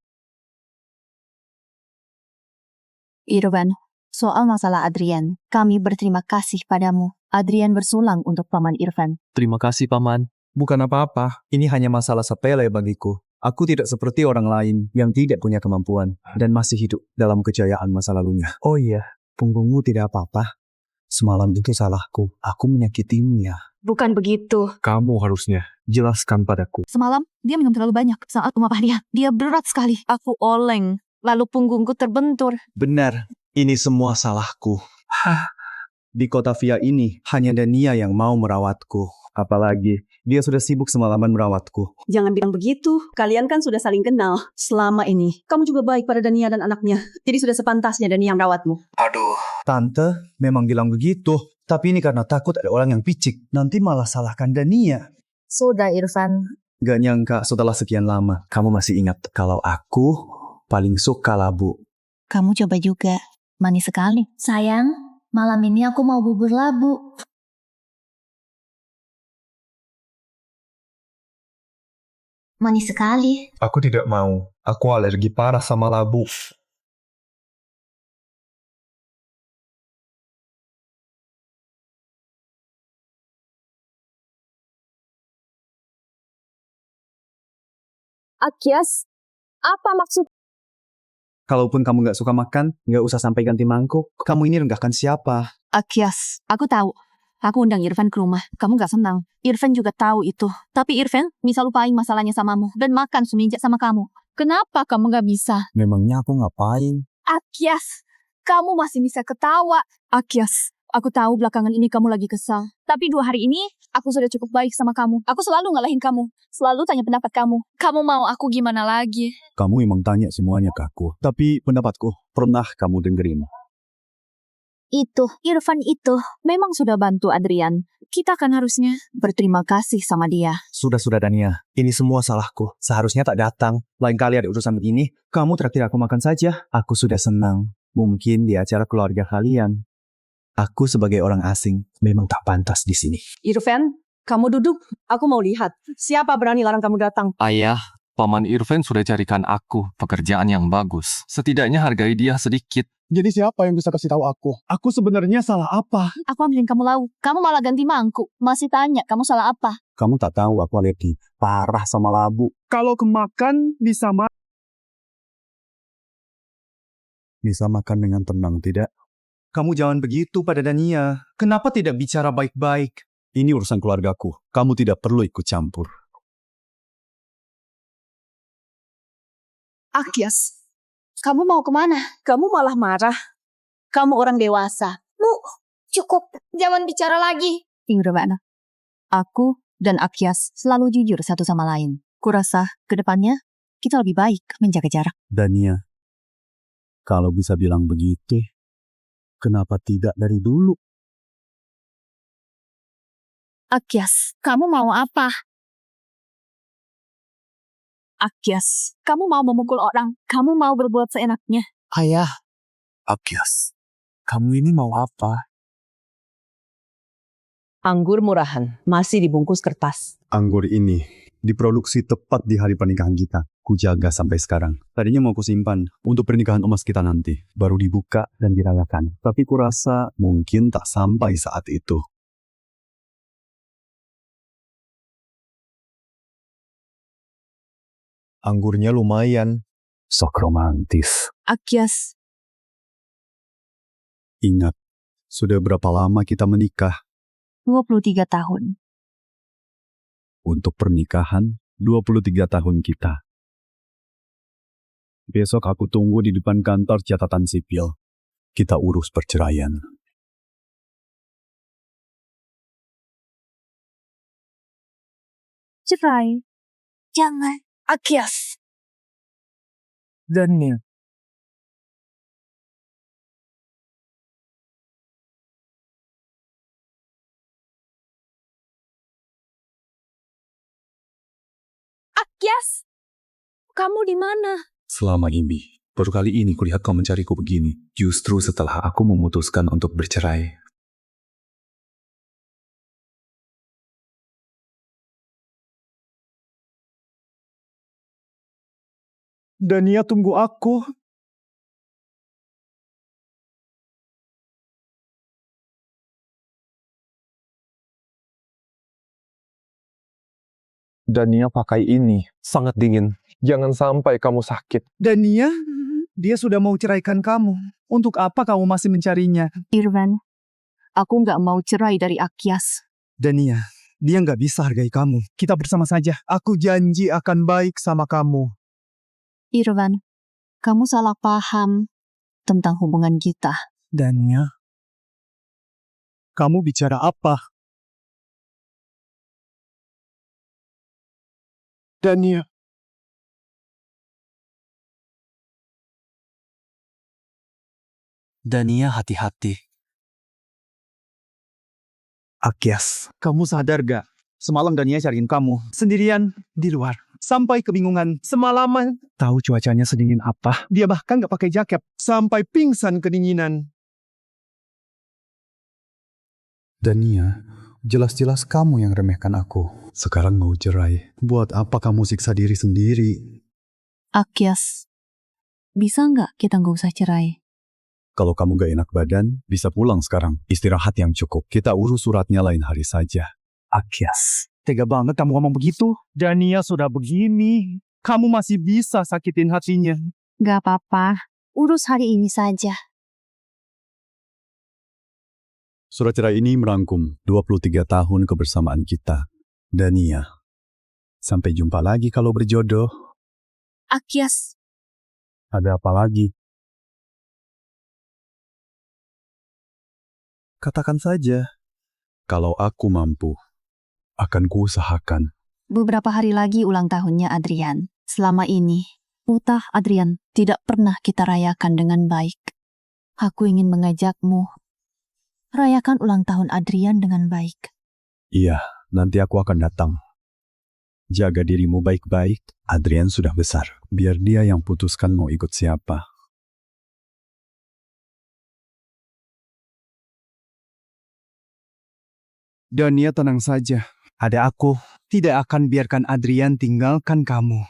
Irfan, soal masalah Adrian, kami berterima kasih padamu. Adrian bersulang untuk Paman Irfan. Terima kasih, Paman. Bukan apa-apa, ini hanya masalah sepele bagiku. Aku tidak seperti orang lain yang tidak punya kemampuan dan masih hidup dalam kejayaan masa lalunya. Oh iya, punggungmu tidak apa-apa. Semalam itu salahku, aku menyakitimu ya. Bukan begitu. Kamu harusnya jelaskan padaku. Semalam, dia minum terlalu banyak saat umapah dia. Dia berat sekali. Aku oleng, lalu punggungku terbentur. Benar, ini semua salahku. Di kota Via ini, hanya Dania yang mau merawatku. Apalagi, dia sudah sibuk semalaman merawatku. Jangan bilang begitu. Kalian kan sudah saling kenal selama ini. Kamu juga baik pada Dania dan anaknya. Jadi sudah sepantasnya Dania yang merawatmu. Aduh. Tante memang bilang begitu. Tapi ini karena takut ada orang yang picik. Nanti malah salahkan Dania. Sudah Irfan. Gak nyangka setelah sekian lama, kamu masih ingat kalau aku paling suka labu. Kamu coba juga. Manis sekali. Sayang, malam ini aku mau bubur labu. Manis sekali. Aku tidak mau. Aku alergi parah sama labu. Akyas, apa maksud? Kalaupun kamu gak suka makan, gak usah sampai ganti mangkuk. Kamu ini rendahkan siapa? Akyas, aku tahu. Aku undang Irfan ke rumah. Kamu gak senang. Irfan juga tahu itu. Tapi Irfan bisa lupain masalahnya samamu dan makan semeja sama kamu. Kenapa kamu gak bisa? Memangnya aku ngapain? Akyas, kamu masih bisa ketawa. Akyas, aku tahu belakangan ini kamu lagi kesal. Tapi 2 hari ini, aku sudah cukup baik sama kamu. Aku selalu ngalahin kamu. Selalu tanya pendapat kamu. Kamu mau aku gimana lagi? Kamu emang tanya semuanya ke aku. Tapi pendapatku pernah kamu dengerin. Itu, Irfan itu, memang sudah bantu Adrian. Kita kan harusnya berterima kasih sama dia. Sudah Dania. Ini semua salahku. Seharusnya tak datang. Lain kali ada urusan begini, kamu traktir aku makan saja. Aku sudah senang. Mungkin di acara keluarga kalian. Aku sebagai orang asing memang tak pantas di sini. Irfan, kamu duduk. Aku mau lihat. Siapa berani larang kamu datang? Ayah, Paman Irfan sudah carikan aku pekerjaan yang bagus. Setidaknya hargai dia sedikit. Jadi siapa yang bisa kasih tahu aku? Aku sebenarnya salah apa? Aku ambilin kamu lauk. Kamu malah ganti mangkuk. Masih tanya, kamu salah apa? Kamu tak tahu aku alergi parah sama labu. Kalau kemakan bisa Bisa makan dengan tenang, tidak? Kamu jangan begitu pada Dania. Kenapa tidak bicara baik-baik? Ini urusan keluargaku. Kamu tidak perlu ikut campur. Akyas, kamu mau kemana? Kamu malah marah. Kamu orang dewasa. Cukup, jangan bicara lagi. Ingrabana, aku dan Akyas selalu jujur satu sama lain. Kurasa ke depannya kita lebih baik menjaga jarak. Dania, kalau bisa bilang begitu, kenapa tidak dari dulu? Akyas, kamu mau apa? Akyas, kamu mau memukul orang. Kamu mau berbuat seenaknya. Ayah. Akyas, kamu ini mau apa? Anggur murahan, masih dibungkus kertas. Anggur ini diproduksi tepat di hari pernikahan kita. Kujaga sampai sekarang. Tadinya mau kusimpan untuk pernikahan emas kita nanti. Baru dibuka dan dirayakan. Tapi kurasa mungkin tak sampai saat itu. Anggurnya lumayan. Sok romantis. Akyas, Ingat, sudah berapa lama kita menikah? 23 tahun. Untuk pernikahan, 23 tahun kita. Besok aku tunggu di depan kantor catatan sipil. Kita urus perceraian. Cerai. Jangan. Akyas. Dania. Akyas, kamu di mana? Selama ini, baru kali ini kulihat kau mencariku begini. Justru setelah aku memutuskan untuk bercerai. Dania tunggu aku. Dania pakai ini, sangat dingin. Jangan sampai kamu sakit. Dania, dia sudah mau ceraikan kamu. Untuk apa kamu masih mencarinya? Irfan, aku nggak mau cerai dari Akyas. Dania, dia nggak bisa hargai kamu. Kita bersama saja. Aku janji akan baik sama kamu. Irfan, kamu salah paham tentang hubungan kita. Dania, kamu bicara apa? Dania. Dania, hati-hati. Akyas, kamu sadar gak? Semalam Dania cariin kamu sendirian di luar. Sampai kebingungan semalaman. Tahu cuacanya sedingin apa? Dia bahkan gak pakai jaket. Sampai pingsan kedinginan. Dania, jelas-jelas kamu yang remehkan aku. Sekarang mau cerai. Buat apa kamu siksa diri sendiri? Akyas, bisa nggak kita nggak usah cerai? Kalau kamu gak enak badan, bisa pulang sekarang. Istirahat yang cukup. Kita urus suratnya lain hari saja. Akyas, tega banget kamu ngomong begitu. Dania sudah begini. Kamu masih bisa sakitin hatinya. Gak apa-apa, urus hari ini saja. Surat cerai ini merangkum 23 tahun kebersamaan kita. Dania, sampai jumpa lagi kalau berjodoh. Akyas, Ada apa lagi? Katakan saja. Kalau aku mampu, akan kuusahakan. beberapa hari lagi ulang tahunnya Adrian. Selama ini, utah Adrian tidak pernah kita rayakan dengan baik. Aku ingin mengajakmu rayakan ulang tahun Adrian dengan baik. Iya, nanti aku akan datang. Jaga dirimu baik-baik. Adrian sudah besar. Biar dia yang putuskan mau ikut siapa. Dania, tenang saja. Ada aku. Tidak akan biarkan Adrian tinggalkan kamu.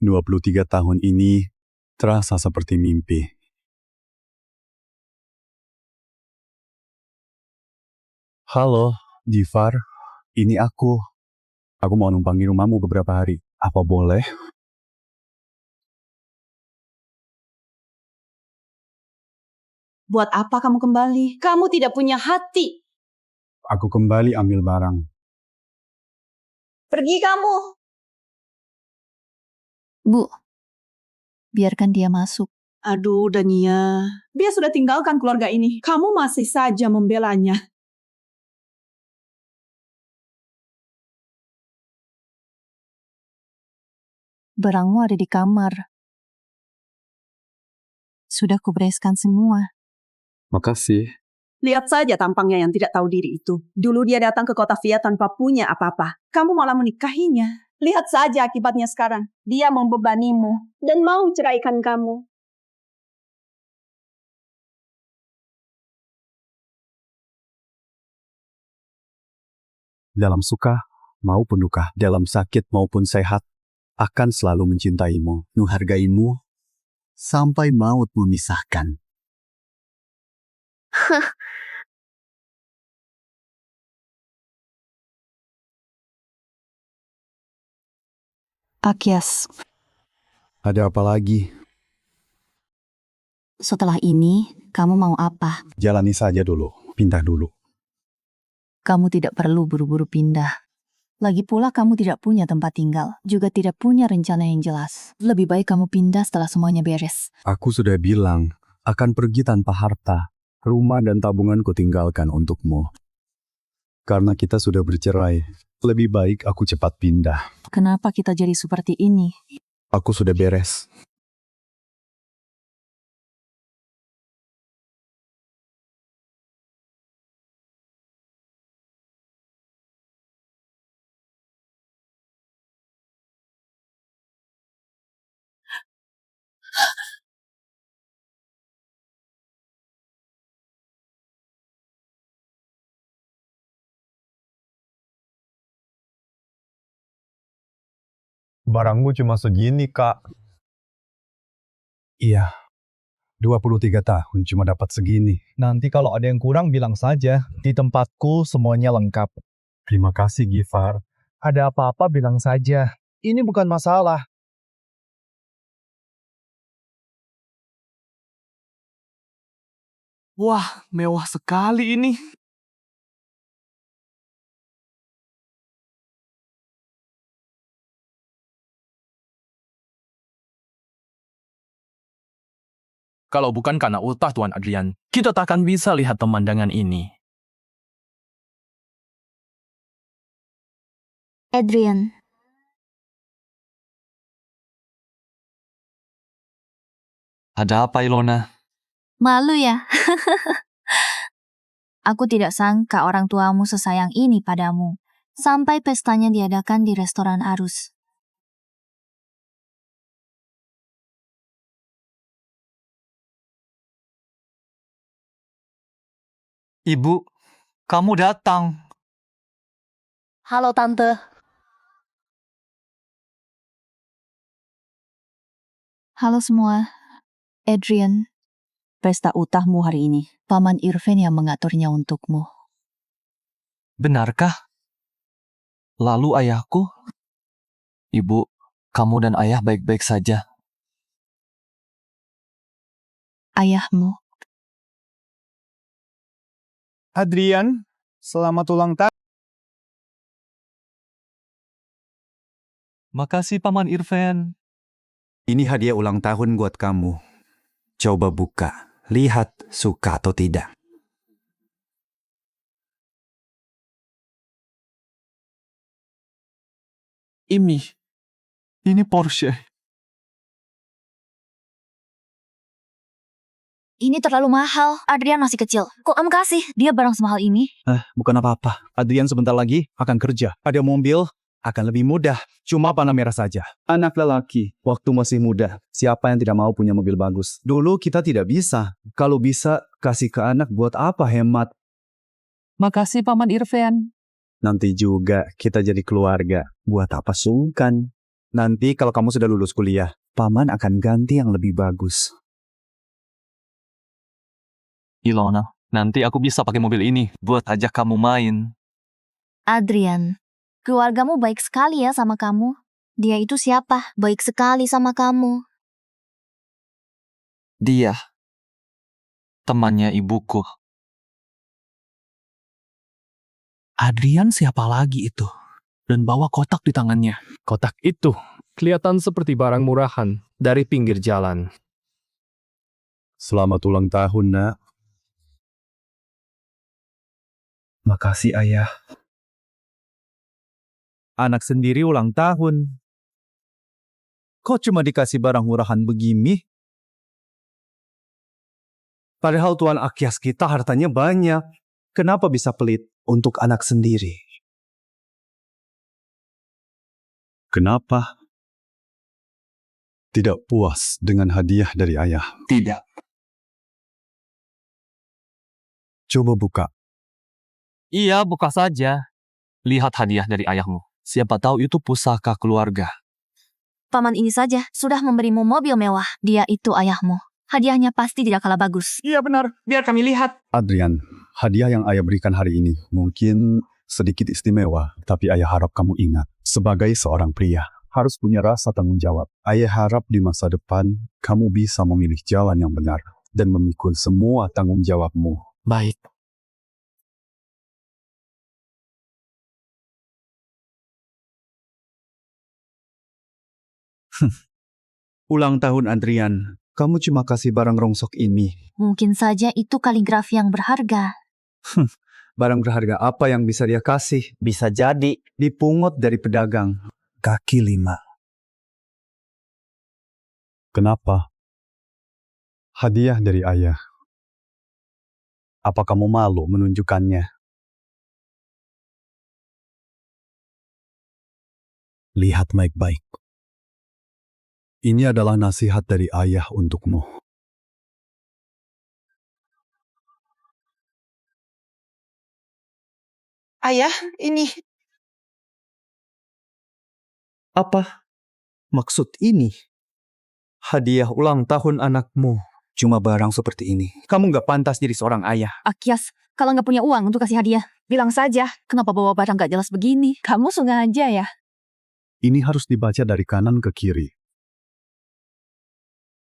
Dua 23 tahun ini terasa seperti mimpi. Halo, Jifar. Ini aku. Aku mau numpang di rumahmu beberapa hari. Apa boleh? Buat apa kamu kembali? Kamu tidak punya hati. Aku kembali ambil barang. Pergi kamu. Bu, biarkan dia masuk. Aduh, Dania. Dia sudah tinggalkan keluarga ini. Kamu masih saja membelanya. Barangmu ada di kamar. Sudah kubereskan semua. Makasih. Lihat saja tampangnya yang tidak tahu diri itu. Dulu dia datang ke kota Via tanpa punya apa-apa. Kamu malah menikahinya. Lihat saja akibatnya sekarang. Dia membebanimu dan mau ceraikan kamu. Dalam suka maupun duka, dalam sakit maupun sehat, akan selalu mencintaimu, menghargaimu, sampai maut memisahkan. Akyas, Ada apa lagi? setelah ini kamu mau apa? Jalani saja dulu, pindah dulu. Kamu tidak perlu buru-buru pindah. Lagi pula kamu tidak punya tempat tinggal, juga tidak punya rencana yang jelas. Lebih baik kamu pindah setelah semuanya beres. Aku sudah bilang, akan pergi tanpa harta. Rumah dan tabungan kutinggalkan untukmu. Karena kita sudah bercerai, lebih baik aku cepat pindah. Kenapa kita jadi seperti ini? Aku sudah beres. Barangmu cuma segini, Kak. Iya, 23 tahun cuma dapat segini. Nanti kalau ada yang kurang bilang saja. Di tempatku semuanya lengkap. Terima kasih, Gifar. Ada apa-apa bilang saja. Ini bukan masalah. Wah, mewah sekali ini. Kalau bukan karena ultah Tuan Adrian, kita tak akan bisa lihat pemandangan ini. Adrian, Ada apa, Ilona? Malu ya? Aku tidak sangka orang tuamu sesayang ini padamu. Sampai pestanya diadakan di restoran Arus. Ibu, kamu datang. halo Tante. Halo semua. Adrian, pesta utahmu hari ini. Paman Irfan yang mengaturnya untukmu. Benarkah? Lalu ayahku? Ibu, kamu dan ayah baik-baik saja. Ayahmu. Adrian, selamat ulang tahun. Makasih, Paman Irfan. Ini hadiah ulang tahun buat kamu. Coba buka. Lihat suka atau tidak. Ini Porsche. Ini terlalu mahal. Adrian masih kecil. Kok kamu kasih? Dia barang semahal ini. Bukan apa-apa. Adrian sebentar lagi akan kerja. Ada mobil, akan lebih mudah. Cuma panah merah saja. Anak lelaki, waktu masih muda. Siapa yang tidak mau punya mobil bagus? Dulu kita tidak bisa. Kalau bisa, kasih ke anak buat apa hemat? Makasih Paman Irfan. Nanti juga kita jadi keluarga. Buat apa sungkan? Nanti kalau kamu sudah lulus kuliah, paman akan ganti yang lebih bagus. Ilona, nanti aku bisa pakai mobil ini buat ajak kamu main. Adrian, keluargamu baik sekali ya sama kamu. Dia itu siapa? Baik sekali sama kamu. Dia, temannya ibuku. Adrian siapa lagi itu? Dan bawa kotak di tangannya. Kotak itu kelihatan seperti barang murahan dari pinggir jalan. Selamat ulang tahun, Nak. Makasih ayah. Anak sendiri ulang tahun. Kok cuma dikasih barang murahan begini? Padahal Tuan Akyas kita hartanya banyak. Kenapa bisa pelit untuk anak sendiri? Kenapa? Tidak puas dengan hadiah dari ayah. Tidak. Coba buka. Iya, buka saja. Lihat hadiah dari ayahmu. Siapa tahu itu pusaka keluarga. Paman ini saja sudah memberimu mobil mewah. Dia itu ayahmu. Hadiahnya pasti tidak kalah bagus. Iya benar, biar kami lihat. Adrian, hadiah yang ayah berikan hari ini mungkin sedikit istimewa, tapi ayah harap kamu ingat, sebagai seorang pria, harus punya rasa tanggung jawab. Ayah harap di masa depan, kamu bisa memilih jalan yang benar dan memikul semua tanggung jawabmu. Baik. Ulang tahun Adrian, kamu cuma kasih barang rongsok ini. Mungkin saja itu kaligrafi yang berharga. Barang berharga apa yang bisa dia kasih? Bisa jadi dipungut dari pedagang. Kaki 5. Kenapa? Hadiah dari ayah. Apa kamu malu menunjukkannya? Lihat baik-baik. Ini adalah nasihat dari ayah untukmu. Ayah, ini. Apa? Maksud ini, hadiah ulang tahun anakmu cuma barang seperti ini. Kamu nggak pantas jadi seorang ayah. Akyas, kalau nggak punya uang untuk kasih hadiah, bilang saja. Kenapa bawa barang nggak jelas begini? Kamu sengaja ya? Ini harus dibaca dari kanan ke kiri.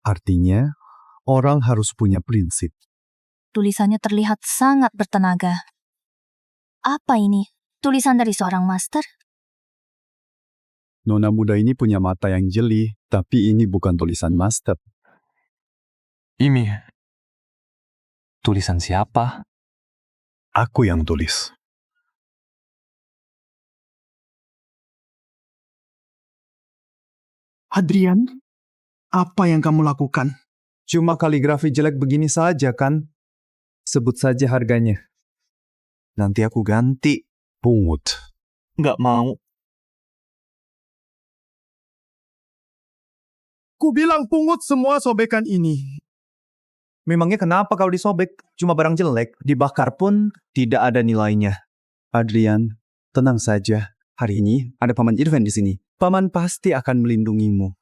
Artinya, orang harus punya prinsip. Tulisannya terlihat sangat bertenaga. Apa ini? Tulisan dari seorang master? Nona muda ini punya mata yang jeli, tapi ini bukan tulisan master. Imi, tulisan siapa? Aku yang tulis. Adrian, apa yang kamu lakukan? Cuma kaligrafi jelek begini saja kan? Sebut saja harganya. Nanti aku ganti. Pungut. Nggak mau. Ku bilang pungut semua sobekan ini. Memangnya kenapa kalau disobek? Cuma barang jelek. Dibakar pun tidak ada nilainya. Adrian, tenang saja. Hari ini ada Paman Irfan di sini. Paman pasti akan melindungimu.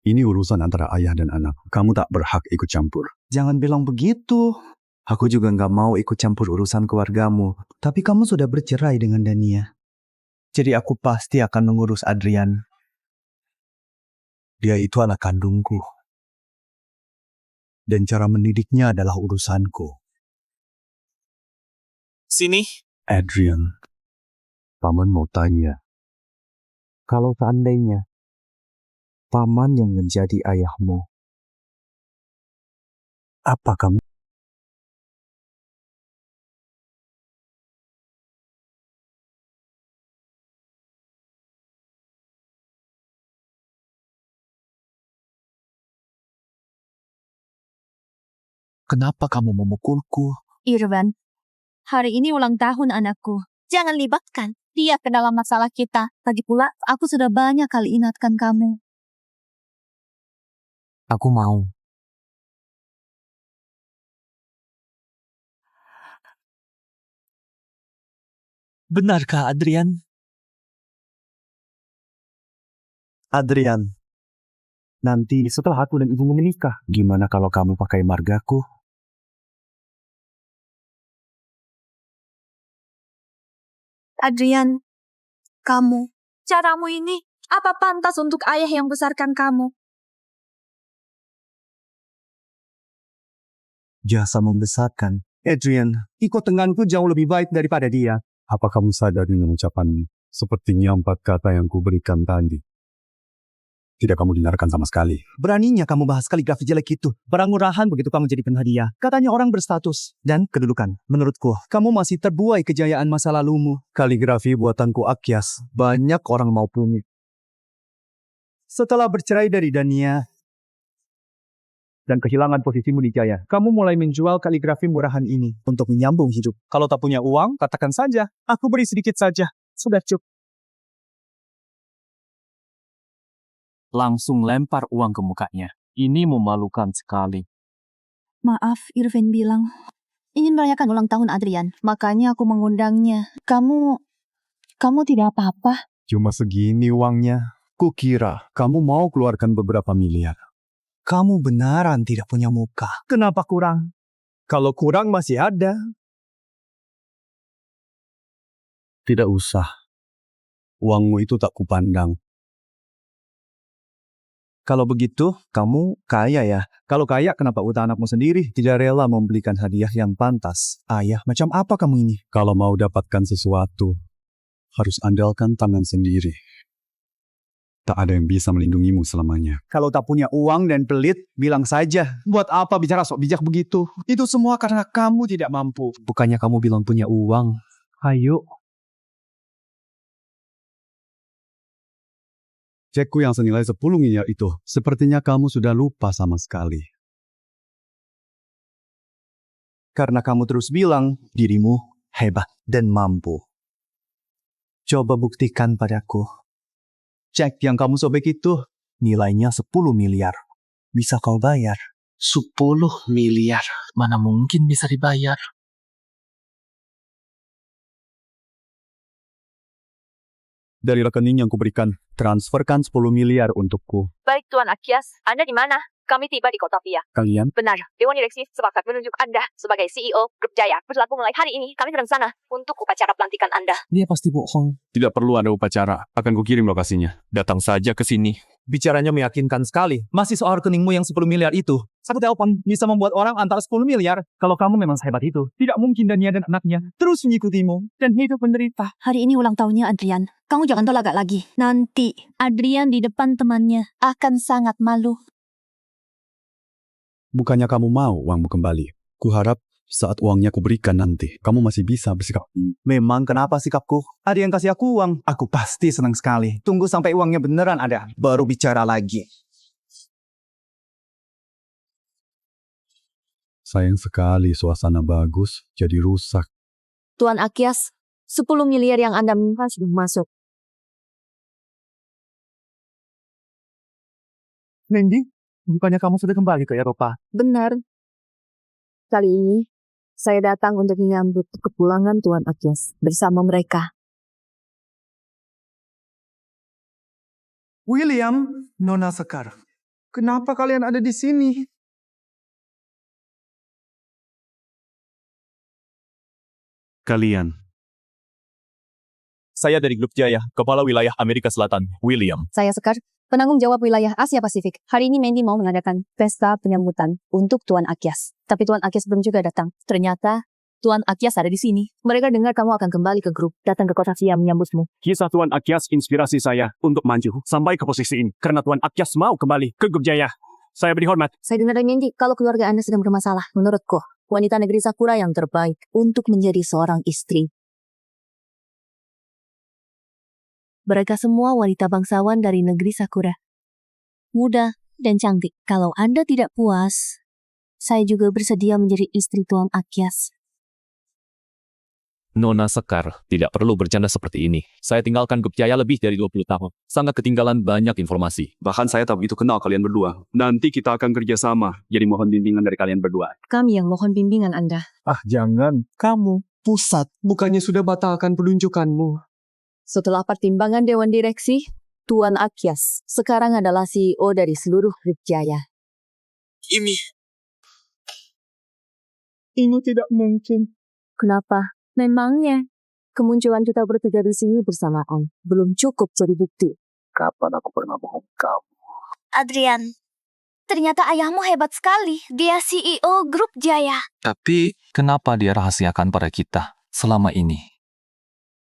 Ini urusan antara ayah dan anak. Kamu tak berhak ikut campur. Jangan bilang begitu. Aku juga nggak mau ikut campur urusan keluargamu. Tapi kamu sudah bercerai dengan Dania. Jadi aku pasti akan mengurus Adrian. Dia itu anak kandungku. Dan cara mendidiknya adalah urusanku. Sini. Adrian, Paman mau tanya. Kalau seandainya Paman yang menjadi ayahmu, apa kamu? Kenapa kamu memukulku? Irfan, hari ini ulang tahun anakku. Jangan libatkan dia ke dalam masalah kita. Lagi pula, aku sudah banyak kali ingatkan kamu. Aku mau. Benarkah, Adrian? Adrian, nanti setelah aku dan ibumu menikah, gimana kalau kamu pakai margaku? Adrian, caramu ini, apa pantas untuk ayah yang besarkan kamu? Jasa membesarkan. Adrian, ikut denganku jauh lebih baik daripada dia. Apa kamu sadar dengan ucapanmu? Sepertinya 4 kata yang kuberikan tadi. Tidak kamu dengarkan sama sekali. Beraninya kamu bahas kaligrafi jelek itu. Barang murahan begitu kamu jadi penghadiah. Katanya orang berstatus dan kedudukan. Menurutku, kamu masih terbuai kejayaan masa lalumu. Kaligrafi buatanku Akyas. Banyak orang mau punya. Setelah bercerai dari Dania dan kehilangan posisimu di Jaya, kamu mulai menjual kaligrafi murahan ini untuk menyambung hidup. Kalau tak punya uang, katakan saja. Aku beri sedikit saja. Sudah cukup. Langsung lempar uang ke mukanya. Ini memalukan sekali. Maaf, Irfan bilang ingin merayakan ulang tahun Adrian, makanya aku mengundangnya. Kamu tidak apa-apa? Cuma segini uangnya. Kukira kamu mau keluarkan beberapa miliar. Kamu benaran tidak punya muka. Kenapa kurang? Kalau kurang masih ada. Tidak usah. Uangmu itu tak kupandang. Kalau begitu, kamu kaya ya. Kalau kaya, kenapa utang anakmu sendiri? Tidak rela membelikan hadiah yang pantas. Ayah, macam apa kamu ini? Kalau mau dapatkan sesuatu, harus andalkan tangan sendiri. Tak ada yang bisa melindungimu selamanya. Kalau tak punya uang dan pelit, bilang saja. Buat apa bicara sok bijak begitu? Itu semua karena kamu tidak mampu. Bukannya kamu bilang punya uang. Ayo. Cekku yang senilai 10 miliar itu, sepertinya kamu sudah lupa sama sekali. Karena kamu terus bilang dirimu hebat dan mampu. Coba buktikan padaku. Cek yang kamu sobek itu nilainya 10 miliar. Bisa kau bayar? 10 miliar. Mana mungkin bisa dibayar? . 5 dari rekening yang kuberikan. Transferkan 10 miliar untukku. Baik Tuan Akyas, Anda di mana? Kami tiba di kota Via. Kalian? Benar, Dewan Direksi sepakat menunjuk Anda sebagai CEO Grup Jaya. Berlaku mulai hari ini, kami sedang sana untuk upacara pelantikan Anda. Dia pasti bohong. Tidak perlu ada upacara. Akan kukirim lokasinya. Datang saja ke sini. Bicaranya meyakinkan sekali. Masih soal rekeningmu yang 10 miliar itu. Satu telepon bisa membuat orang antara 10 miliar. Kalau kamu memang sehebat itu, tidak mungkin Dania dan anaknya terus mengikutimu dan hidup menderita. Hari ini ulang tahunnya Adrian. Kamu jangan tolak lagi. Nanti Adrian di depan temannya akan sangat malu. Bukannya kamu mau uangmu kembali. Kuharap saat uangnya kuberikan nanti, kamu masih bisa bersikap. Memang kenapa sikapku? Ada yang kasih aku uang. Aku pasti senang sekali. Tunggu sampai uangnya beneran ada. Baru bicara lagi. Sayang sekali suasana bagus jadi rusak. Tuan Akyas, 10 miliar yang Anda minta sudah masuk. Mandy, bukannya kamu sudah kembali ke Eropa? Benar. Kali ini, saya datang untuk menyambut kepulangan Tuan Akyas bersama mereka. William, Nona Sekar. Kenapa kalian ada di sini? Kalian. Saya dari Grup Jaya, Kepala Wilayah Amerika Selatan, William. Saya Sekar, penanggung jawab wilayah Asia Pasifik. Hari ini Mandy mau mengadakan pesta penyambutan untuk Tuan Akyas. Tapi Tuan Akyas belum juga datang. Ternyata Tuan Akyas ada di sini. Mereka dengar kamu akan kembali ke grup, datang ke kota Via menyambutmu. Kisah Tuan Akyas inspirasi saya untuk maju sampai ke posisi ini. Karena Tuan Akyas mau kembali ke Grup Jaya. Saya beri hormat. Saya dengar dari Mandy kalau keluarga Anda sedang bermasalah. Menurutku, wanita negeri Sakura yang terbaik untuk menjadi seorang istri. Mereka semua wanita bangsawan dari negeri Sakura. Muda dan cantik. Kalau Anda tidak puas, saya juga bersedia menjadi istri Tuan Akyas. Nona Sekar, tidak perlu bercanda seperti ini. Saya tinggalkan Grup Jaya lebih dari 20 tahun. Sangat ketinggalan banyak informasi. Bahkan saya tak begitu kenal kalian berdua. Nanti kita akan kerjasama. Jadi mohon bimbingan dari kalian berdua. Kami yang mohon bimbingan Anda. Ah, jangan. Kamu, pusat. Bukannya sudah batalkan penunjukanmu. Setelah pertimbangan Dewan Direksi, Tuan Akyas sekarang adalah CEO dari seluruh Grup Jaya. Ini tidak mungkin. Kenapa? Memangnya kemunculan kita bertiga di sini bersamaan belum cukup jadi bukti. Kapan aku pernah bohong kamu? Adrian, ternyata ayahmu hebat sekali. Dia CEO Grup Jaya. Tapi kenapa dia rahasiakan pada kita selama ini?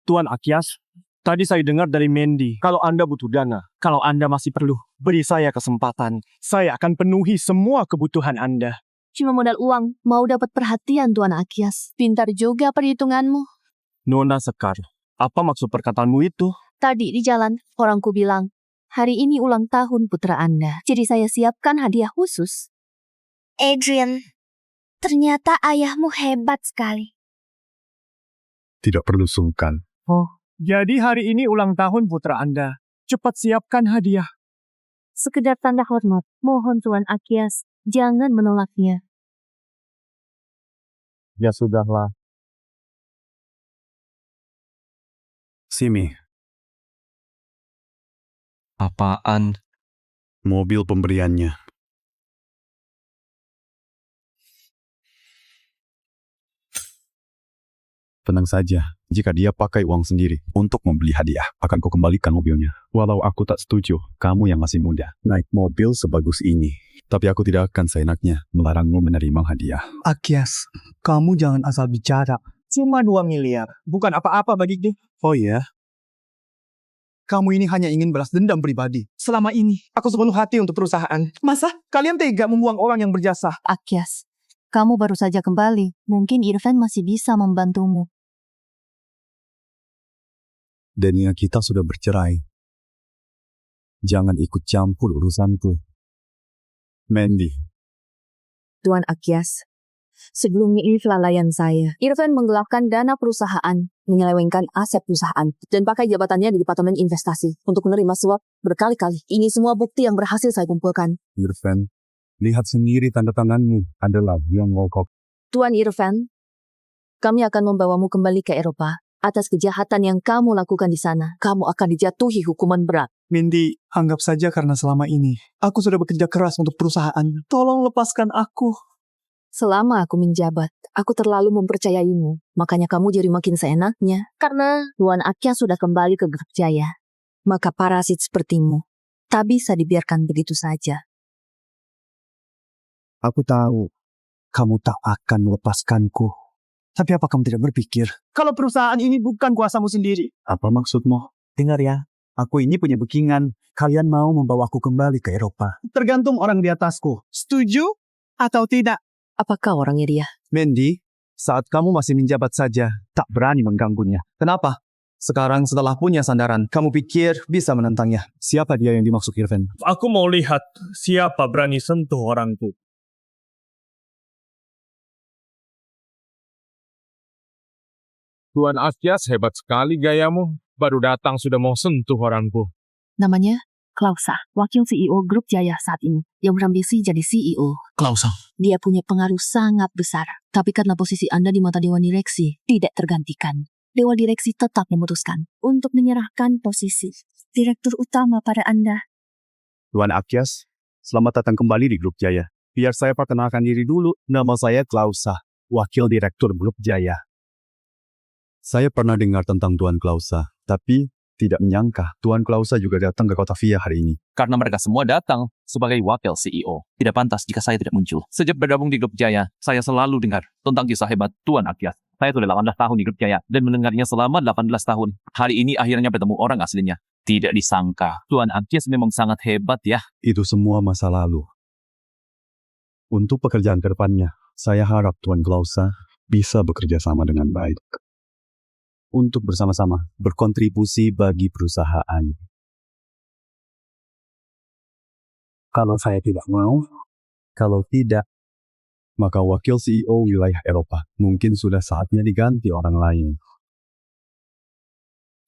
Tuan Akyas, tadi saya dengar dari Mandy, kalau Anda butuh dana, kalau Anda masih perlu, beri saya kesempatan. Saya akan penuhi semua kebutuhan Anda. Cuma modal uang, mau dapat perhatian Tuan Akyas. Pintar juga perhitunganmu. Nona Sekar, apa maksud perkataanmu itu? Tadi di jalan, orangku bilang, hari ini ulang tahun putra Anda. Jadi saya siapkan hadiah khusus. Adrian, ternyata ayahmu hebat sekali. Tidak perlu sungkan. Oh, jadi hari ini ulang tahun putra Anda. Cepat siapkan hadiah. Sekedar tanda hormat, mohon Tuan Akyas, jangan menolaknya. Ya sudahlah. Simi, Apaan? mobil pemberiannya. Tenang saja, jika dia pakai uang sendiri untuk membeli hadiah, akan ku kembalikan mobilnya. Walau aku tak setuju, kamu yang masih muda, naik mobil sebagus ini. Tapi aku tidak akan seenaknya melarangmu menerima hadiah. Akyas, kamu jangan asal bicara. Cuma 2 miliar. Bukan apa-apa bagiku. Oh ya? Kamu ini hanya ingin balas dendam pribadi. Selama ini, aku sepenuh hati untuk perusahaan. Masa kalian tega membuang orang yang berjasa? Akyas, kamu baru saja kembali. Mungkin Irfan masih bisa membantumu. Dania kita sudah bercerai. Jangan ikut campur urusanku. Mandy. Tuan Akyas, sebelumnya ini kelalaian saya. Irfan menggelapkan dana perusahaan, menyelewengkan aset perusahaan, dan pakai jabatannya di Departemen Investasi untuk menerima suap berkali-kali. Ini semua bukti yang berhasil saya kumpulkan. Irfan, lihat sendiri tanda tanganmu adalah yang ngokok. Tuan Irfan, kami akan membawamu kembali ke Eropa Atas kejahatan yang kamu lakukan di sana, kamu akan dijatuhi hukuman berat. Mindy, anggap saja karena selama ini aku sudah bekerja keras untuk perusahaan. Tolong lepaskan aku. Selama aku menjabat, aku terlalu mempercayaimu. Makanya kamu jadi makin seenaknya. Karena Tuan Akia sudah kembali ke Grup Jaya. Maka parasit sepertimu tak bisa dibiarkan begitu saja. Aku tahu kamu tak akan melepaskanku. Tapi apa kamu tidak berpikir kalau perusahaan ini bukan kuasamu sendiri? Apa maksudmu? Dengar ya, aku ini punya bookingan. Kalian mau membawa aku kembali ke Eropa. Tergantung orang di atasku. Setuju atau tidak? Apakah orangnya dia? Mandy, saat kamu masih menjabat saja, tak berani mengganggunya. Kenapa? Sekarang setelah punya sandaran, kamu pikir bisa menentangnya. Siapa dia yang dimaksud Irfan? Aku mau lihat siapa berani sentuh orangku. Tuan Akyas, hebat sekali gayamu. Baru datang sudah mau sentuh orangku. Namanya Klausa, wakil CEO Grup Jaya saat ini, yang berambisi jadi CEO. Klausa. Dia punya pengaruh sangat besar, tapi karena posisi Anda di mata Dewan Direksi tidak tergantikan, Dewan Direksi tetap memutuskan untuk menyerahkan posisi Direktur Utama pada Anda. Tuan Akyas, selamat datang kembali di Grup Jaya. Biar saya perkenalkan diri dulu, nama saya Klausa, Wakil Direktur Grup Jaya. Saya pernah dengar tentang Tuan Klausa, tapi tidak menyangka Tuan Klausa juga datang ke kota Via hari ini. Karena mereka semua datang sebagai wakil CEO. Tidak pantas jika saya tidak muncul. Sejak bergabung di Grup Jaya, saya selalu dengar tentang kisah hebat Tuan Akyas. Saya sudah 18 tahun di Grup Jaya dan mendengarnya selama 18 tahun. Hari ini akhirnya bertemu orang aslinya. Tidak disangka, Tuan Akyas memang sangat hebat ya. Itu semua masa lalu. Untuk pekerjaan ke depannya, saya harap Tuan Klausa bisa bekerja sama dengan baik. Untuk bersama-sama berkontribusi bagi perusahaan. Kalau saya tidak mau, kalau tidak, maka wakil CEO wilayah Eropa mungkin sudah saatnya diganti orang lain.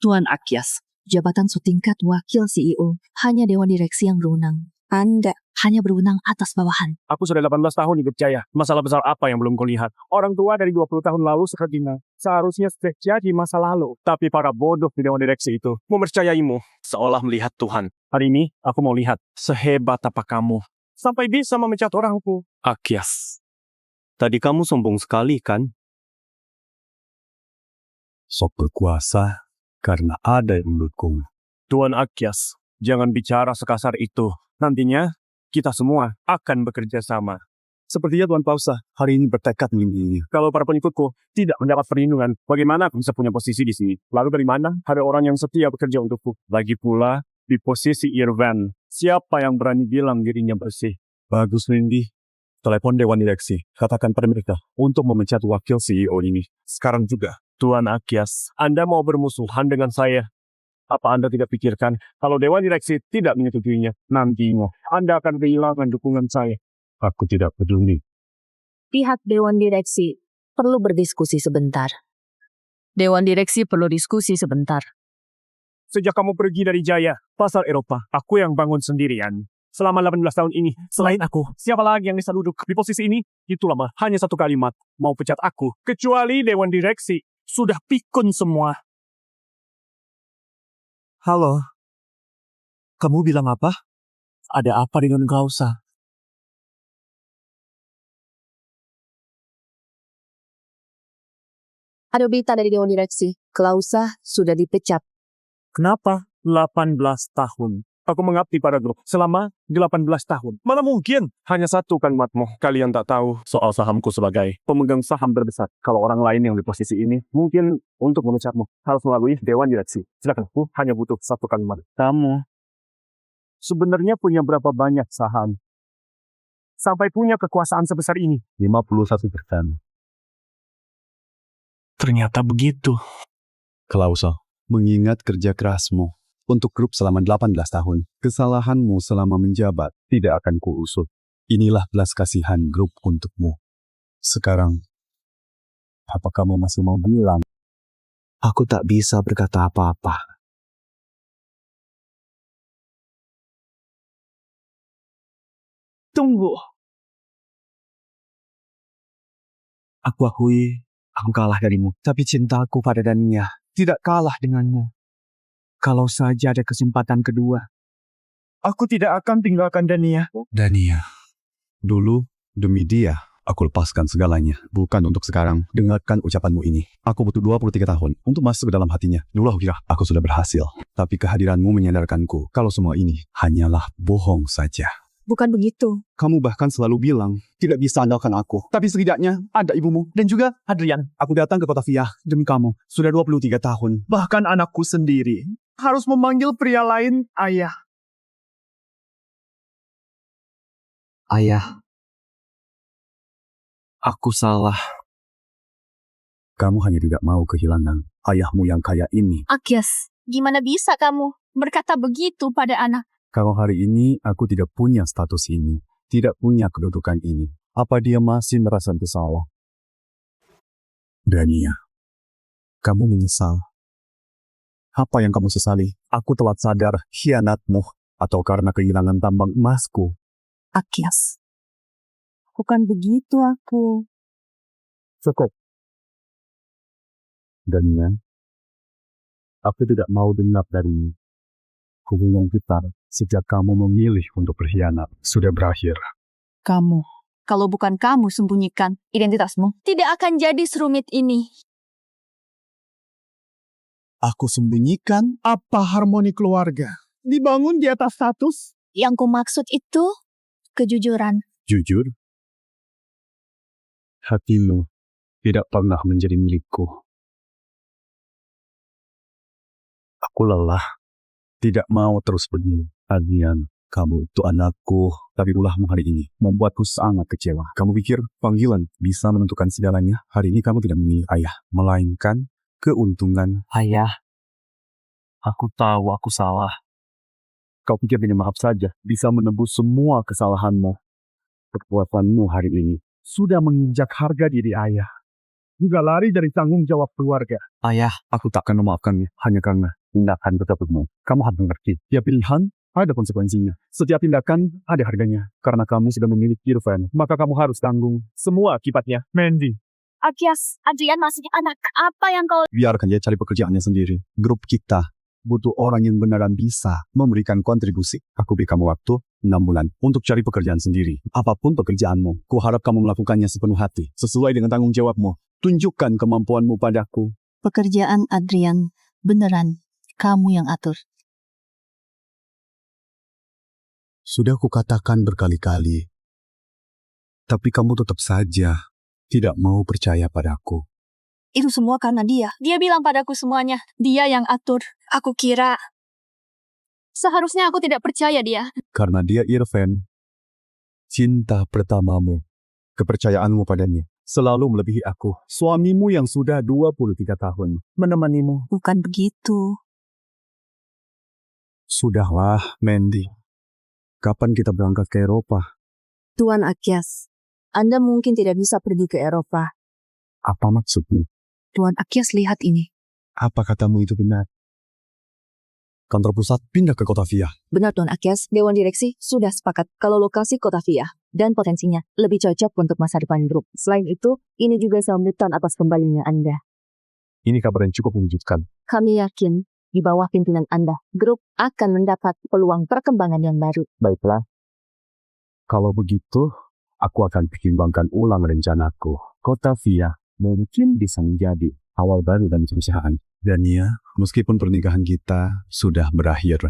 Tuan Akyas, jabatan setingkat wakil CEO, hanya Dewan Direksi yang berwenang. Anda hanya berwenang atas bawahan. Aku sudah 18 tahun di Grup Jaya. Masalah besar apa yang belum kau lihat? Orang tua dari 20 tahun lalu sepertinya seharusnya sudah jadi masa lalu. Tapi para bodoh di Dewan Direksi itu mempercayaimu seolah melihat Tuhan. Hari ini aku mau lihat sehebat apa kamu sampai bisa memecat orangku. Akyas, tadi kamu sombong sekali kan? Sok berkuasa karena ada yang mendukung. Tuan Akyas, jangan bicara sekasar itu. Nantinya kita semua akan bekerja sama. Sepertinya Tuan Klausa hari ini bertekad melindunginya. Kalau para pengikutku tidak mendapat perlindungan, bagaimana aku bisa punya posisi di sini? Lalu dari mana ada orang yang setia bekerja untukku? Lagi pula di posisi Irfan, siapa yang berani bilang dirinya bersih? Bagus, Windy. Telepon Dewan Direksi. Katakan pada mereka untuk memecat wakil CEO ini. Sekarang juga. Tuan Akyas, Anda mau bermusuhan dengan saya? Apa Anda tidak pikirkan kalau Dewan Direksi tidak menyetujuinya, nantinya Anda akan kehilangan dukungan saya? Aku tidak peduli. Pihak Dewan Direksi perlu berdiskusi sebentar. Dewan Direksi perlu diskusi sebentar. Sejak kamu pergi dari Jaya, pasar Eropa, aku yang bangun sendirian. Selama 18 tahun ini, selain aku, siapa lagi yang bisa duduk di posisi ini? Itulah mah, hanya satu kalimat, mau pecat aku. Kecuali Dewan Direksi, sudah pikun semua. Halo, kamu bilang apa? Ada apa dengan Klausa? Ada berita dari Dewan Direksi. Klausa sudah dipecat. Kenapa? 18 tahun. Aku mengabdi pada grup selama 18 tahun. Mana mungkin? Hanya satu kalimatmu. Kalian tak tahu soal sahamku sebagai pemegang saham terbesar. Kalau orang lain yang di posisi ini, mungkin untuk memecatmu harus melalui Dewan Direksi. Silakan, aku hanya butuh satu kalimat. Kamu sebenarnya punya berapa banyak saham? Sampai punya kekuasaan sebesar ini? 51%. Ternyata begitu. Klausa, mengingat kerja kerasmu untuk grup selama 18 tahun, kesalahanmu selama menjabat tidak akan kuusut. Inilah belas kasihan grup untukmu. Sekarang, apa kamu masih mau bilang? Aku tak bisa berkata apa-apa. Tunggu. Aku akui, aku kalah darimu. Tapi cintaku pada Dania tidak kalah denganmu. Kalau saja ada kesempatan kedua, aku tidak akan tinggalkan Dania. Dania, dulu demi dia, aku lepaskan segalanya. Bukan untuk sekarang. Dengarkan ucapanmu ini. Aku butuh 23 tahun untuk masuk ke dalam hatinya. Dulu aku kira aku sudah berhasil. Tapi kehadiranmu menyadarkanku kalau semua ini hanyalah bohong saja. Bukan begitu. Kamu bahkan selalu bilang tidak bisa andalkan aku. Tapi setidaknya ada ibumu dan juga Adrian. Aku datang ke kota Via demi kamu. Sudah 23 tahun. Bahkan anakku sendiri harus memanggil pria lain ayah. Ayah, aku salah. Kamu hanya tidak mau kehilangan ayahmu yang kaya ini. Akyas, gimana bisa kamu berkata begitu pada anak? Kalau hari ini aku tidak punya status ini, tidak punya kedudukan ini, apa dia masih merasa bersalah? Dania, kamu menyesal. Apa yang kamu sesali? Aku telat sadar khianatmu atau karena kehilangan tambang emasku. Akyas, bukan begitu aku. Cukup. Dania, aku tidak mau dengar dari hubungan kita sejak kamu memilih untuk berkhianat sudah berakhir. Kamu, kalau bukan kamu sembunyikan identitasmu, tidak akan jadi serumit ini. Aku sembunyikan apa harmoni keluarga? Dibangun di atas status? Yang ku maksud itu kejujuran. Jujur, hatimu tidak pernah menjadi milikku. Aku lelah, tidak mau terus begini. Adrian, kamu itu anakku, tapi ulahmu hari ini membuatku sangat kecewa. Kamu pikir panggilan bisa menentukan segalanya? Hari ini kamu tidak memilih ayah, melainkan keuntungan. Ayah, aku tahu aku salah. Kau pikir dengan maaf saja bisa menebus semua kesalahanmu. Perbuatanmu hari ini sudah menginjak harga diri ayah. Juga lari dari tanggung jawab keluarga. Ayah, Aku takkan memaafkannya hanya karena tindakan tersebutmu. Kamu harus mengerti, tiap pilihan ada konsekuensinya. Setiap tindakan ada harganya. Karena kamu sudah memilih Irfan, maka kamu harus tanggung semua akibatnya. Mandy, Akyas, Adrian masih anak. Apa yang kau... biarkan dia cari pekerjaannya sendiri. Grup kita butuh orang yang beneran bisa memberikan kontribusi. Aku beri kamu waktu 6 bulan untuk cari pekerjaan sendiri. Apapun pekerjaanmu, ku harap kamu melakukannya sepenuh hati, sesuai dengan tanggung jawabmu. Tunjukkan kemampuanmu padaku. Pekerjaan Adrian beneran kamu yang atur. Sudah kukatakan berkali-kali, tapi kamu tetap saja tidak mau percaya padaku. Itu semua karena dia. Dia bilang padaku semuanya. Dia yang atur. Aku kira... Seharusnya aku tidak percaya dia. Karena dia Irfan, cinta pertamamu, kepercayaanmu padanya selalu melebihi aku, suamimu yang sudah 23 tahun menemanimu. Bukan begitu. Sudahlah, Mandy. Kapan kita berangkat ke Eropa? Tuan Akyas, Anda mungkin tidak bisa pergi ke Eropa. Apa maksudmu? Tuan Akyas, lihat ini. Apa katamu itu benar? Kantor pusat pindah ke kota Via. Benar Tuan Akyas, Dewan Direksi sudah sepakat kalau lokasi kota Via dan potensinya lebih cocok untuk masa depan grup. Selain itu, ini juga sambutan atas kembalinya Anda. Ini kabar yang cukup mengejutkan. Kami yakin di bawah pimpinan Anda, grup akan mendapat peluang perkembangan yang baru. Baiklah. Kalau begitu, aku akan pertimbangkan ulang rencanaku. Kota Via mungkin bisa menjadi awal baru dan perusahaan. Dania, meskipun pernikahan kita sudah berakhir,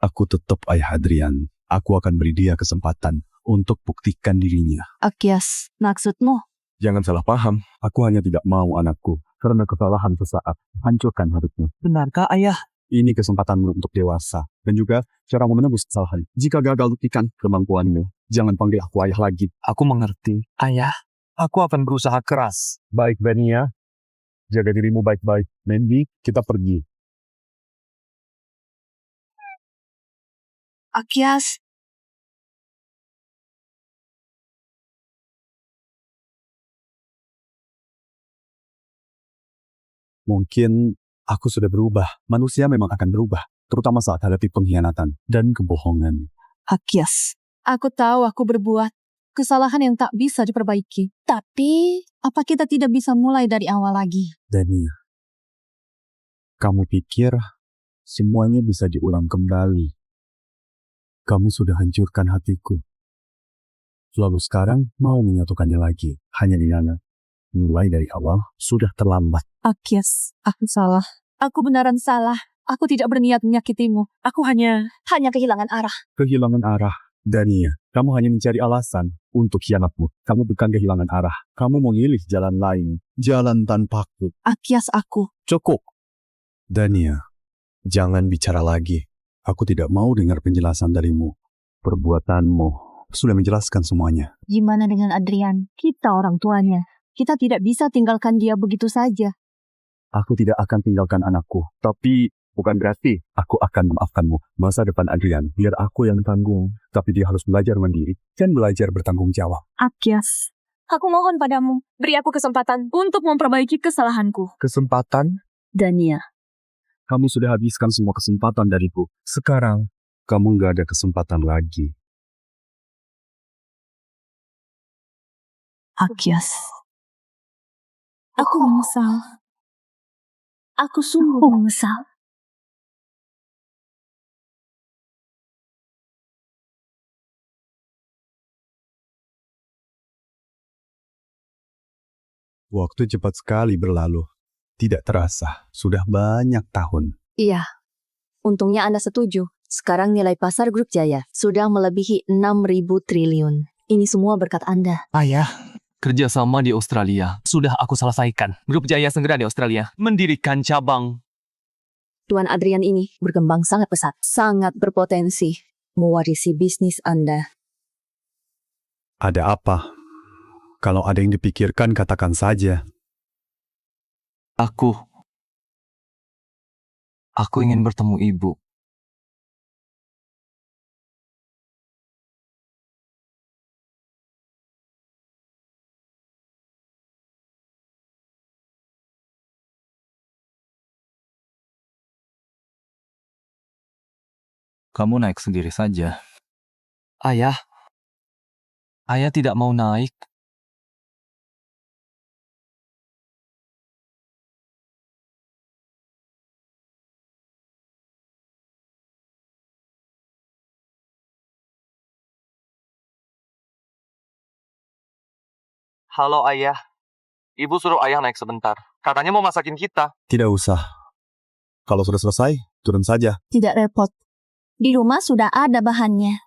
aku tetap ayah Adrian. Aku akan beri dia kesempatan untuk buktikan dirinya. Akyas, maksudmu? Jangan salah paham, aku hanya tidak mau anakku karena kesalahan sesaat hancurkan hidupnya. benarkah ayah? Ini kesempatanmu untuk dewasa dan juga cara menebus kesalahan. Jika gagal buktikan kemampuanmu, jangan panggil aku ayah lagi. Aku mengerti. Ayah, aku akan berusaha keras. Baik, Dania. Jaga dirimu baik-baik. Mandy, kita pergi. Akyas, Mungkin aku sudah berubah. Manusia memang akan berubah, terutama saat hadapi pengkhianatan dan kebohongan. Akyas, aku tahu aku berbuat kesalahan yang tak bisa diperbaiki. Tapi, apa kita tidak bisa mulai dari awal lagi? Dania, Kamu pikir semuanya bisa diulang kembali? Kamu sudah hancurkan hatiku. Lalu sekarang mau menyatukannya lagi, hanya dengan mulai dari awal sudah terlambat. Akyas, aku salah. Aku benaran salah. Aku tidak berniat menyakitimu. Aku hanya kehilangan arah. Kehilangan arah. Dania, kamu hanya mencari alasan untuk khianatmu. Kamu bukan kehilangan arah. Kamu memilih jalan lain. Jalan tanpaku. Akyas, aku. Cukup. Dania, jangan bicara lagi. Aku tidak mau dengar penjelasan darimu. Perbuatanmu sudah menjelaskan semuanya. Gimana dengan Adrian? Kita orang tuanya. Kita tidak bisa tinggalkan dia begitu saja. Aku tidak akan tinggalkan anakku. Tapi bukan berarti aku akan memaafkanmu. Masa depan Adrian, biar aku yang tanggung. Tapi dia harus belajar mandiri dan belajar bertanggung jawab. Akyas, aku mohon padamu, beri aku kesempatan untuk memperbaiki kesalahanku. Kesempatan? Dania. Kamu sudah habiskan semua kesempatan dariku. Sekarang, kamu nggak ada kesempatan lagi. Akyas. Aku menyesal. Aku sungguh menyesal. Waktu cepat sekali berlalu. Tidak terasa, sudah banyak tahun. Iya. Untungnya Anda setuju. Sekarang nilai pasar Grup Jaya sudah melebihi 6.000 triliun. Ini semua berkat Anda. Ayah, kerjasama di Australia sudah aku selesaikan. Grup Jaya segera di Australia mendirikan cabang. Tuan Adrian ini berkembang sangat pesat. Sangat berpotensi mewarisi bisnis Anda. Ada apa? Kalau ada yang dipikirkan, katakan saja. Aku ingin bertemu ibu. Kamu naik sendiri saja. Ayah tidak mau naik. Halo ayah, ibu suruh ayah naik sebentar. Katanya mau masakin kita. Tidak usah. Kalau sudah selesai, turun saja. Tidak repot. Di rumah sudah ada bahannya.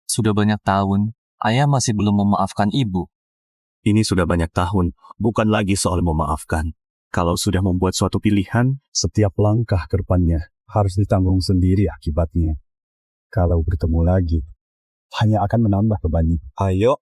Sudah banyak tahun, ayah masih belum memaafkan ibu. Ini sudah banyak tahun, bukan lagi soal memaafkan. Kalau sudah membuat suatu pilihan, setiap langkah ke depannya harus ditanggung sendiri akibatnya. Kalau bertemu lagi, hanya akan menambah beban. Ayo,